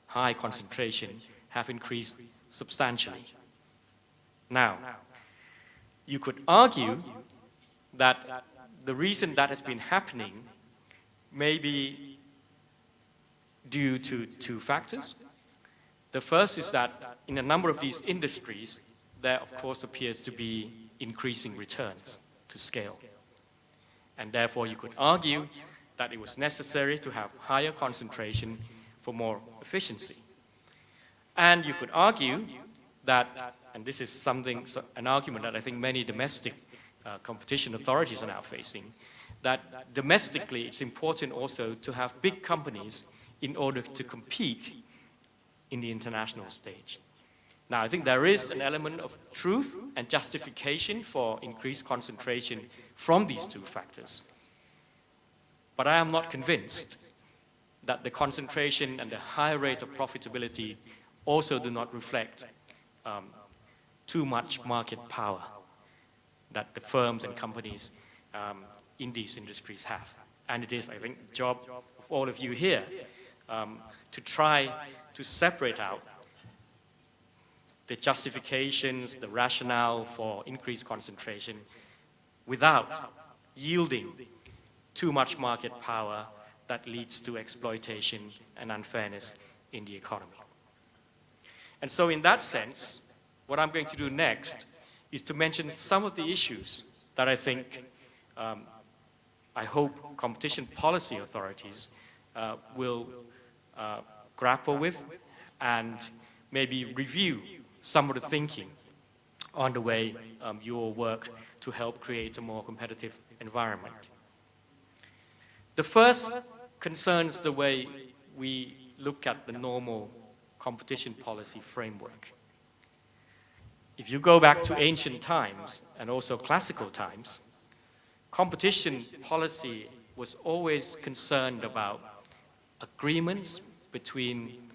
Speaker 8: high concentration have increased substantially. Now, you could argue that the reason that has been happening may be due to two factors. The first is that in a number of these industries, there of course appears to be increasing returns to scale. And therefore you could argue that it was necessary to have higher concentration for more efficiency. And you could argue that, and this is an argument that I think many domestic competition authorities are now facing, that domestically it's important also to have big companies in order to compete in the international stage. Now, I think there is an element of truth and justification for increased concentration from these two factors. But I am not convinced that the concentration and the high rate of profitability also do not reflect too much market power that the firms and companies in these industries have. And it is, I think, the job of all of you here to try to separate out the justifications, the rationale for increased concentration without yielding too much market power that leads to exploitation and unfairness in the economy. And so in that sense, what I'm going to do next is to mention some of the issues that I think, I hope competition policy authorities will grapple with and maybe review some of the thinking on the way you will work to help create a more competitive environment. The first concerns the way we look at the normal competition policy framework. If you go back to ancient times and also classical times, competition policy was always concerned about agreements between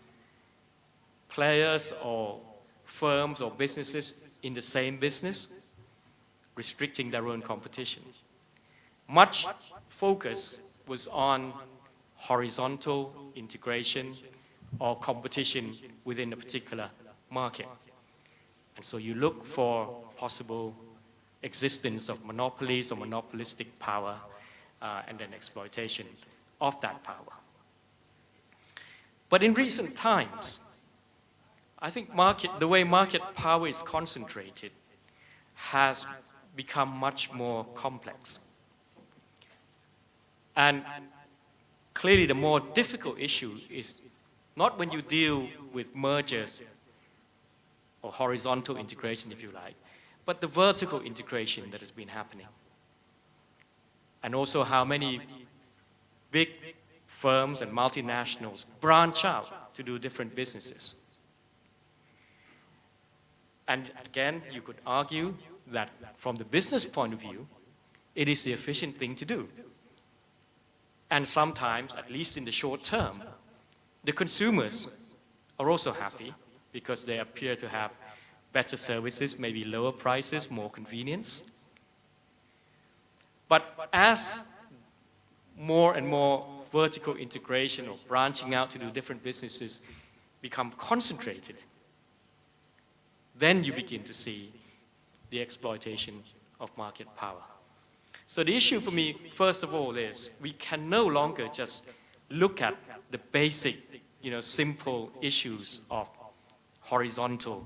Speaker 8: players or firms or businesses in the same business, restricting their own competition. Much focus was on horizontal integration or competition within a particular market. And so you look for possible existence of monopolies or monopolistic power and then exploitation of that power. But in recent times, I think the way market power is concentrated has become much more complex. And clearly the more difficult issue is not when you deal with mergers or horizontal integration, if you like, but the vertical integration that has been happening. And also how many big firms and multinationals branch out to do different businesses. And again, you could argue that from the business point of view, it is the efficient thing to do. And sometimes, at least in the short term, the consumers are also happy because they appear to have better services, maybe lower prices, more convenience. But as more and more vertical integration or branching out to do different businesses become concentrated, then you begin to see the exploitation of market power. So the issue for me, first of all, is we can no longer just look at the basic, simple issues of horizontal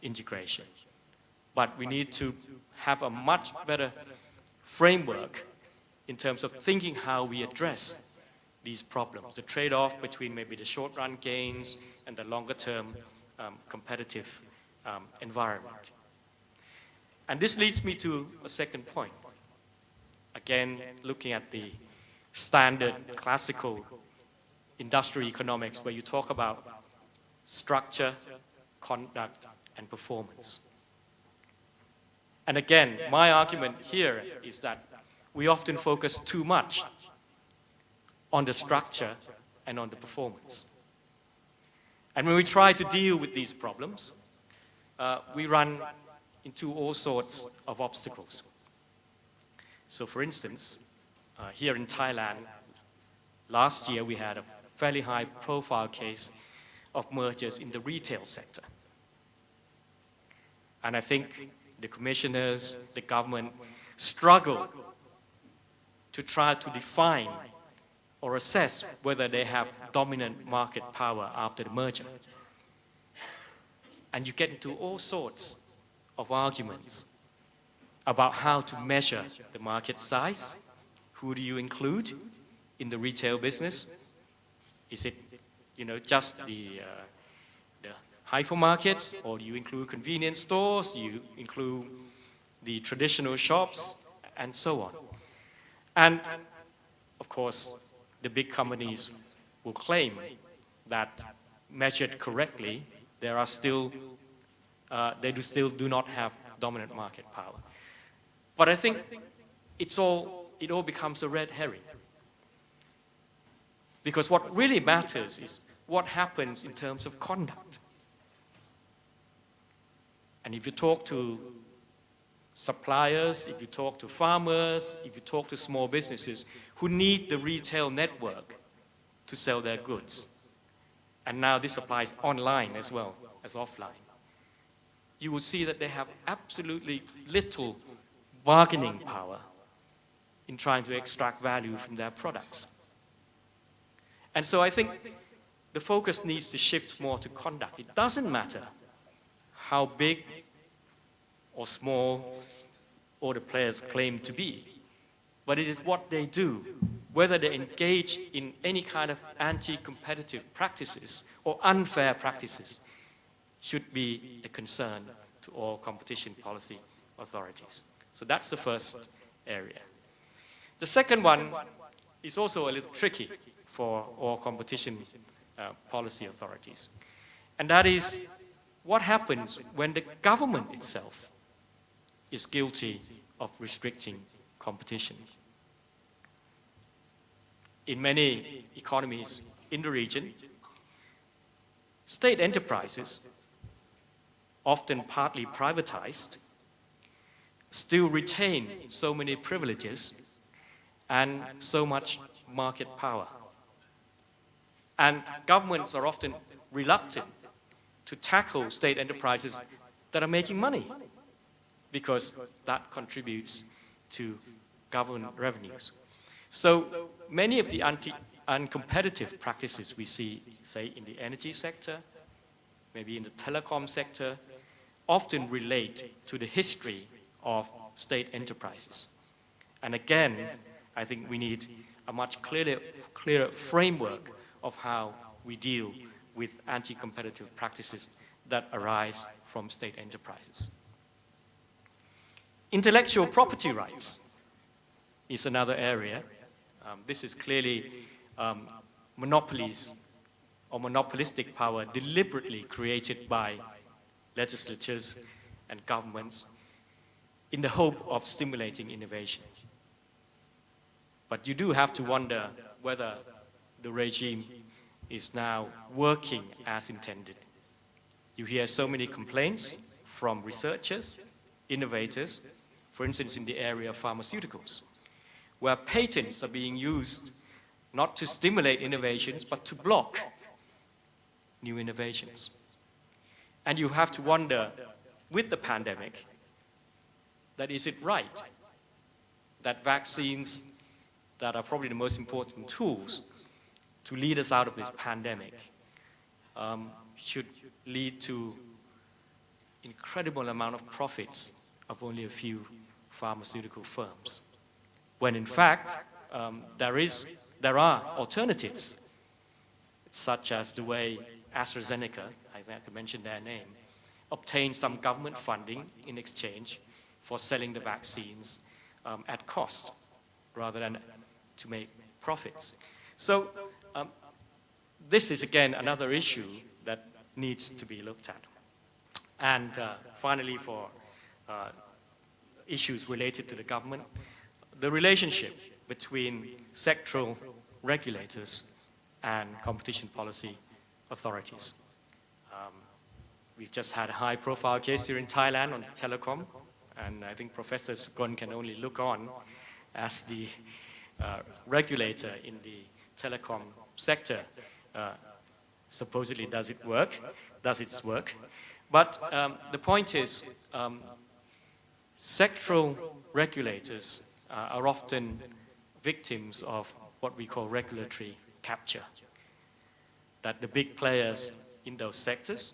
Speaker 8: integration. But we need to have a much better framework in terms of thinking how we address these problems, the trade-off between maybe the short-run gains and the longer-term competitive environment. And this leads me to a second point. Again, looking at the standard classical industrial economics where you talk about structure, conduct, and performance. And again, my argument here is that we often focus too much on the structure and on the performance. And when we try to deal with these problems, we run into all sorts of obstacles. So for instance, here in Thailand, last year we had a fairly high profile case of mergers in the retail sector. And I think the commissioners, the government struggle to try to define or assess whether they have dominant market power after the merger. And you get into all sorts of arguments about how to measure the market size. Who do you include in the retail business? Is it, just the hypermarkets, or do you include convenience stores? Do you include the traditional shops, and so on? And of course, the big companies will claim that measured correctly, they still do not have dominant market power. But I think it all becomes a red herring. Because what really matters is what happens in terms of conduct. And if you talk to suppliers, if you talk to farmers, if you talk to small businesses who need the retail network to sell their goods, and now this applies online as well as offline, you will see that they have absolutely little bargaining power in trying to extract value from their products. And so I think the focus needs to shift more to conduct. It doesn't matter how big or small all the players claim to be, but it is what they do, whether they engage in any kind of anti-competitive practices or unfair practices, should be a concern to all competition policy authorities. So that's the first area. The second one is also a little tricky for all competition policy authorities. And that is what happens when the government itself is guilty of restricting competition. In many economies in the region, state enterprises, often partly privatized, still retain so many privileges and so much market power. And governments are often reluctant to tackle state enterprises that are making money because that contributes to government revenues. So many of the uncompetitive practices we see, say, in the energy sector, maybe in the telecom sector, often relate to the history of state enterprises. And again, I think we need a much clearer framework of how we deal with anti-competitive practices that arise from state enterprises. Intellectual property rights is another area. This is clearly monopolies or monopolistic power deliberately created by legislatures and governments in the hope of stimulating innovation. But you do have to wonder whether the regime is now working as intended. You hear so many complaints from researchers, innovators, for instance in the area of pharmaceuticals, where patents are being used not to stimulate innovations but to block new innovations. And you have to wonder, with the pandemic, that is it right that vaccines that are probably the most important tools to lead us out of this pandemic should lead to incredible amount of profits of only a few pharmaceutical firms, when in fact there are alternatives, such as the way AstraZeneca, I think I could mention their name, obtained some government funding in exchange for selling the vaccines at cost rather than to make profits. So this is again another issue that needs to be looked at. And finally, for issues related to the government, the relationship between sectoral regulators and competition policy authorities. We've just had a high-profile case here in Thailand on the telecom, and I think Professor Sukon can only look on as the regulator in the telecom sector supposedly does its work. But the point is, sectoral regulators are often victims of what we call regulatory capture. That the big players in those sectors,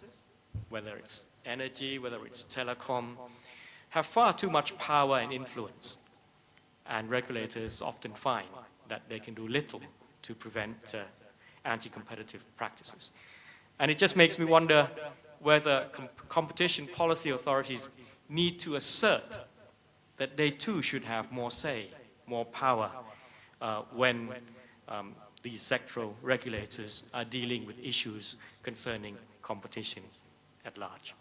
Speaker 8: whether it's energy, whether it's telecom, have far too much power and influence. And regulators often find that they can do little to prevent anti-competitive practices. And it just makes me wonder whether competition policy authorities need to assert that they too should have more say, more power when these sectoral regulators are dealing with issues concerning competition at large.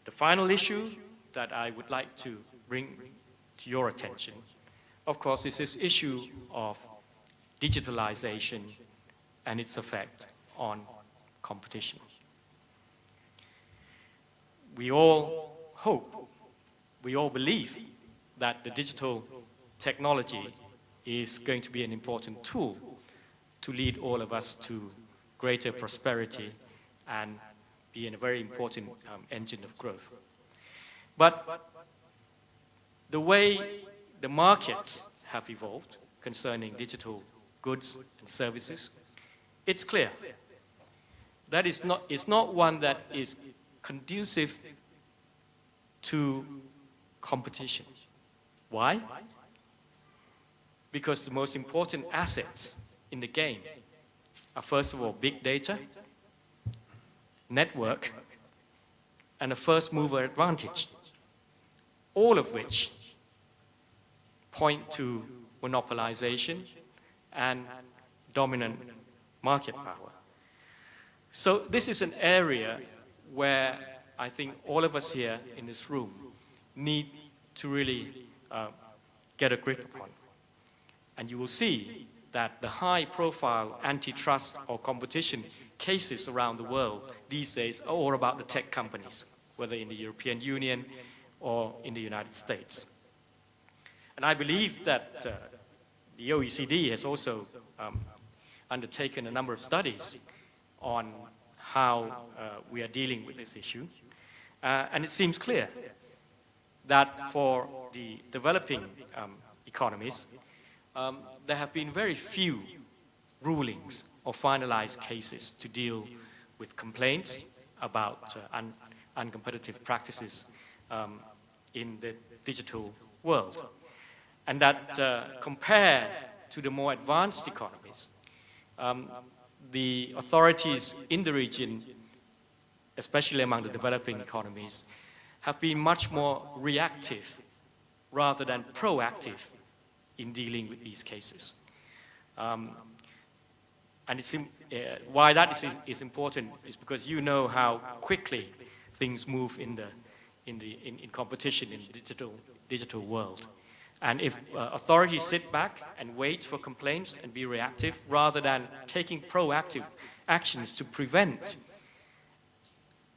Speaker 8: The final issue that I would like to bring to your attention, of course, is this issue of digitalization and its effect on competition. We all hope, we all believe that the digital technology is going to be an important tool to lead all of us to greater prosperity and be a very important engine of growth. But the way the markets have evolved concerning digital goods and services, it's clear that it's not one that is conducive to competition. Why? Because the most important assets in the game are, first of all, big data, network, and a first mover advantage, all of which point to monopolization and dominant market power. So this is an area where I think all of us here in this room need to really get a grip upon. And you will see that the high-profile antitrust or competition cases around the world these days are all about the tech companies, whether in the European Union or in the United States. And I believe that the OECD has also undertaken a number of studies on how we are dealing with this issue. And it seems clear that for the developing economies, there have been very few rulings or finalized cases to deal with complaints about uncompetitive practices in the digital world. And that compared to the more advanced economies, the authorities in the region especially among the developing economies, have been much more reactive rather than proactive in dealing with these cases. And why that is important is because you know how quickly things move in competition in the digital world. And if authorities sit back and wait for complaints and be reactive rather than taking proactive actions to prevent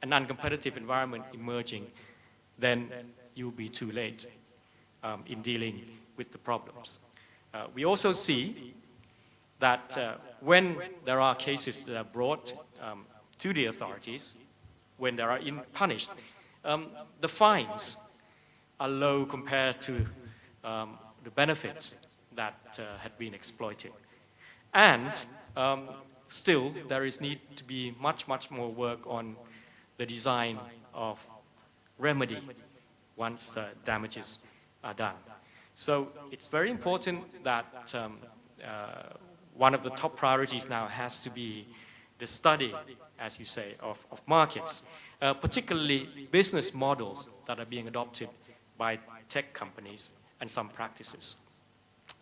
Speaker 8: an uncompetitive environment emerging, then you'll be too late in dealing with the problems. We also see that when there are cases that are brought to the authorities, when they are punished, the fines are low compared to the benefits that had been exploited. And still, there is need to be much more work on the design of remedy once damages are done. So it's very important that one of the top priorities now has to be the study, as you say, of markets, particularly business models that are being adopted by tech companies and some practices.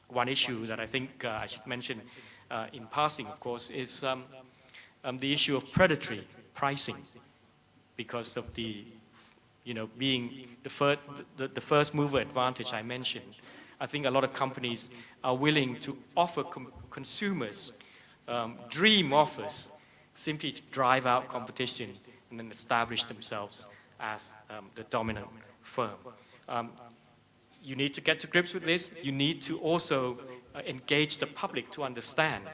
Speaker 8: One issue that I think I should mention in passing, of course, is the issue of predatory pricing, because of the, being the first mover advantage I mentioned. I think a lot of companies are willing to offer consumers dream offers simply to drive out competition and then establish themselves as the dominant firm. You need to get to grips with this. You need to also engage the public to understand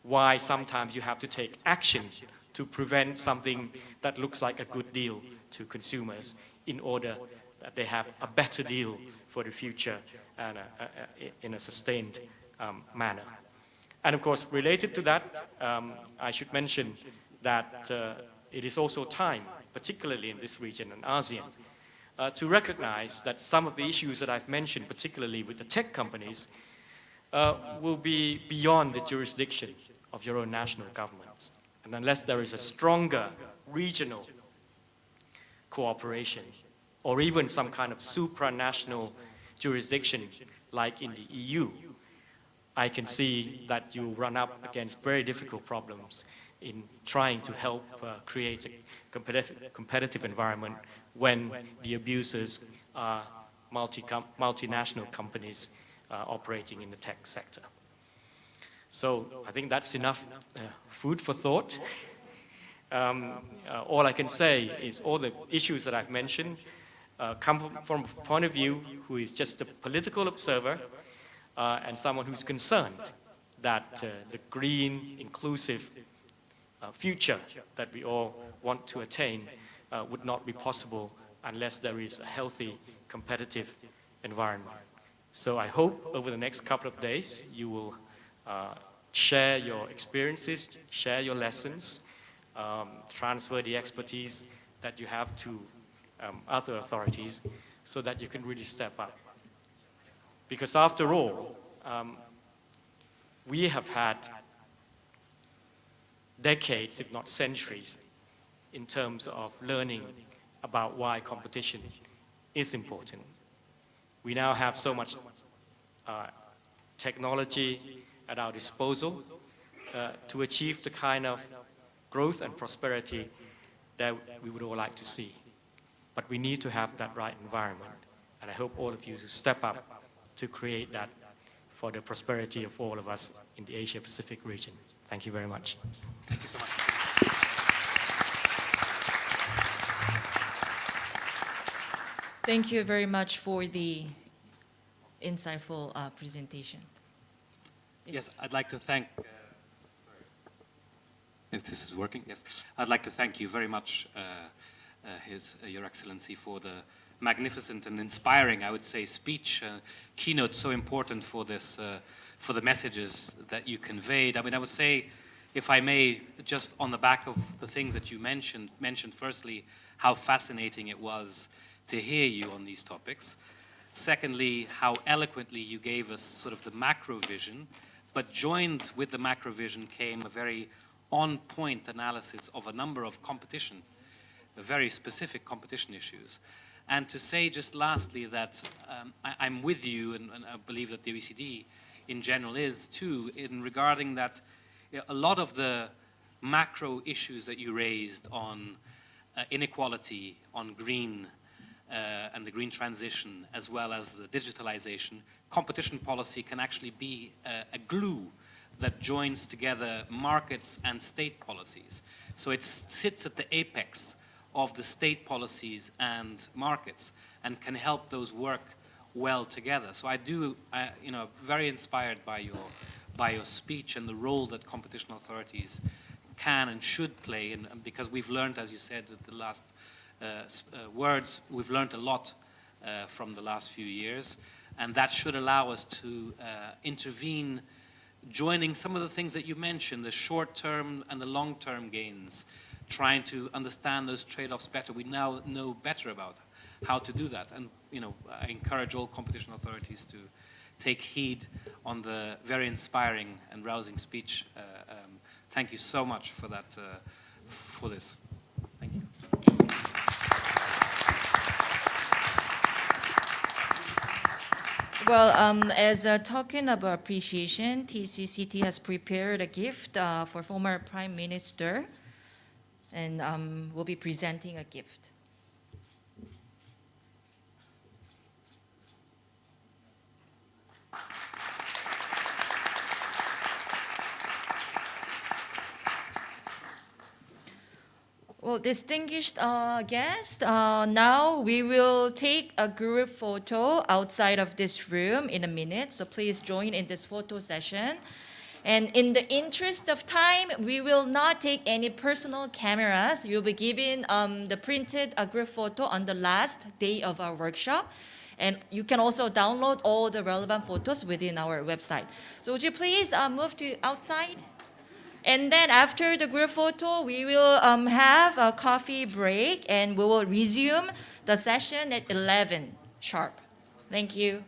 Speaker 8: why sometimes you have to take action to prevent something that looks like a good deal to consumers in order that they have a better deal for the future and in a sustained manner. And of course, related to that, I should mention that it is also time, particularly in this region and ASEAN, to recognize that some of the issues that I've mentioned, particularly with the tech companies, will be beyond the jurisdiction of your own national governments. And unless there is a stronger regional cooperation, or even some kind of supranational jurisdiction like in the EU, I can see that you run up against very difficult problems in trying to help create a competitive environment when the abusers are multinational companies operating in the tech sector. So I think that's enough food for thought. All I can say is all the issues that I've mentioned come from a point of view who is just a political observer and someone who's concerned that the green, inclusive future that we all want to attain would not be possible unless there is a healthy, competitive environment. So I hope over the next couple of days you will share your experiences, share your lessons, transfer the expertise that you have to other authorities so that you can really step up. Because after all, we have had decades, if not centuries, in terms of learning about why competition is important. We now have so much technology at our disposal to achieve the kind of growth and prosperity that we would all like to see. But we need to have that right environment. And I hope all of you to step up to create that for the prosperity of all of us in the Asia-Pacific region. Thank you very much.
Speaker 4: Thank you so much.
Speaker 2: Thank you very much for the insightful presentation.
Speaker 9: Yes, I'd like to thank, if this is working, yes. I'd like to thank you very much, Your Excellency, for the magnificent and inspiring, I would say, speech, keynote so important for this, for the messages that you conveyed. I mean, I would say, if I may, just on the back of the things that you mentioned firstly, how fascinating it was to hear you on these topics. Secondly, how eloquently you gave us sort of the macro vision, but joined with the macro vision came a very on-point analysis of a number of competition very specific competition issues. And to say just lastly that I'm with you, and I believe that the OECD in general is too, in regarding that a lot of the macro issues that you raised on inequality, on green and the green transition, as well as the digitalization, competition policy can actually be a glue that joins together markets and state policies. So it sits at the apex of the state policies and markets and can help those work well together. So very inspired by your speech and the role that competition authorities can and should play, and because we've learned, as you said at the last words, we've learned a lot from the last few years, and that should allow us to intervene, joining some of the things that you mentioned, the short-term and the long-term gains, trying to understand those trade-offs better. We now know better about how to do that, and I encourage all competition authorities to take heed on the very inspiring and rousing speech. Thank you so much for that, for this. Thank you.
Speaker 2: Well, as a token of appreciation, TCCT has prepared a gift for former Prime Minister, and we'll be presenting a gift. Well, distinguished guests, now we will take a group photo outside of this room in a minute, so please join in this photo session. And in the interest of time, we will not take any personal cameras. You'll be given the printed group photo on the last day of our workshop. And you can also download all the relevant photos within our website. So would you please move to outside? And then after the group photo, we will have a coffee break, and we will resume the session at 11 sharp. Thank you.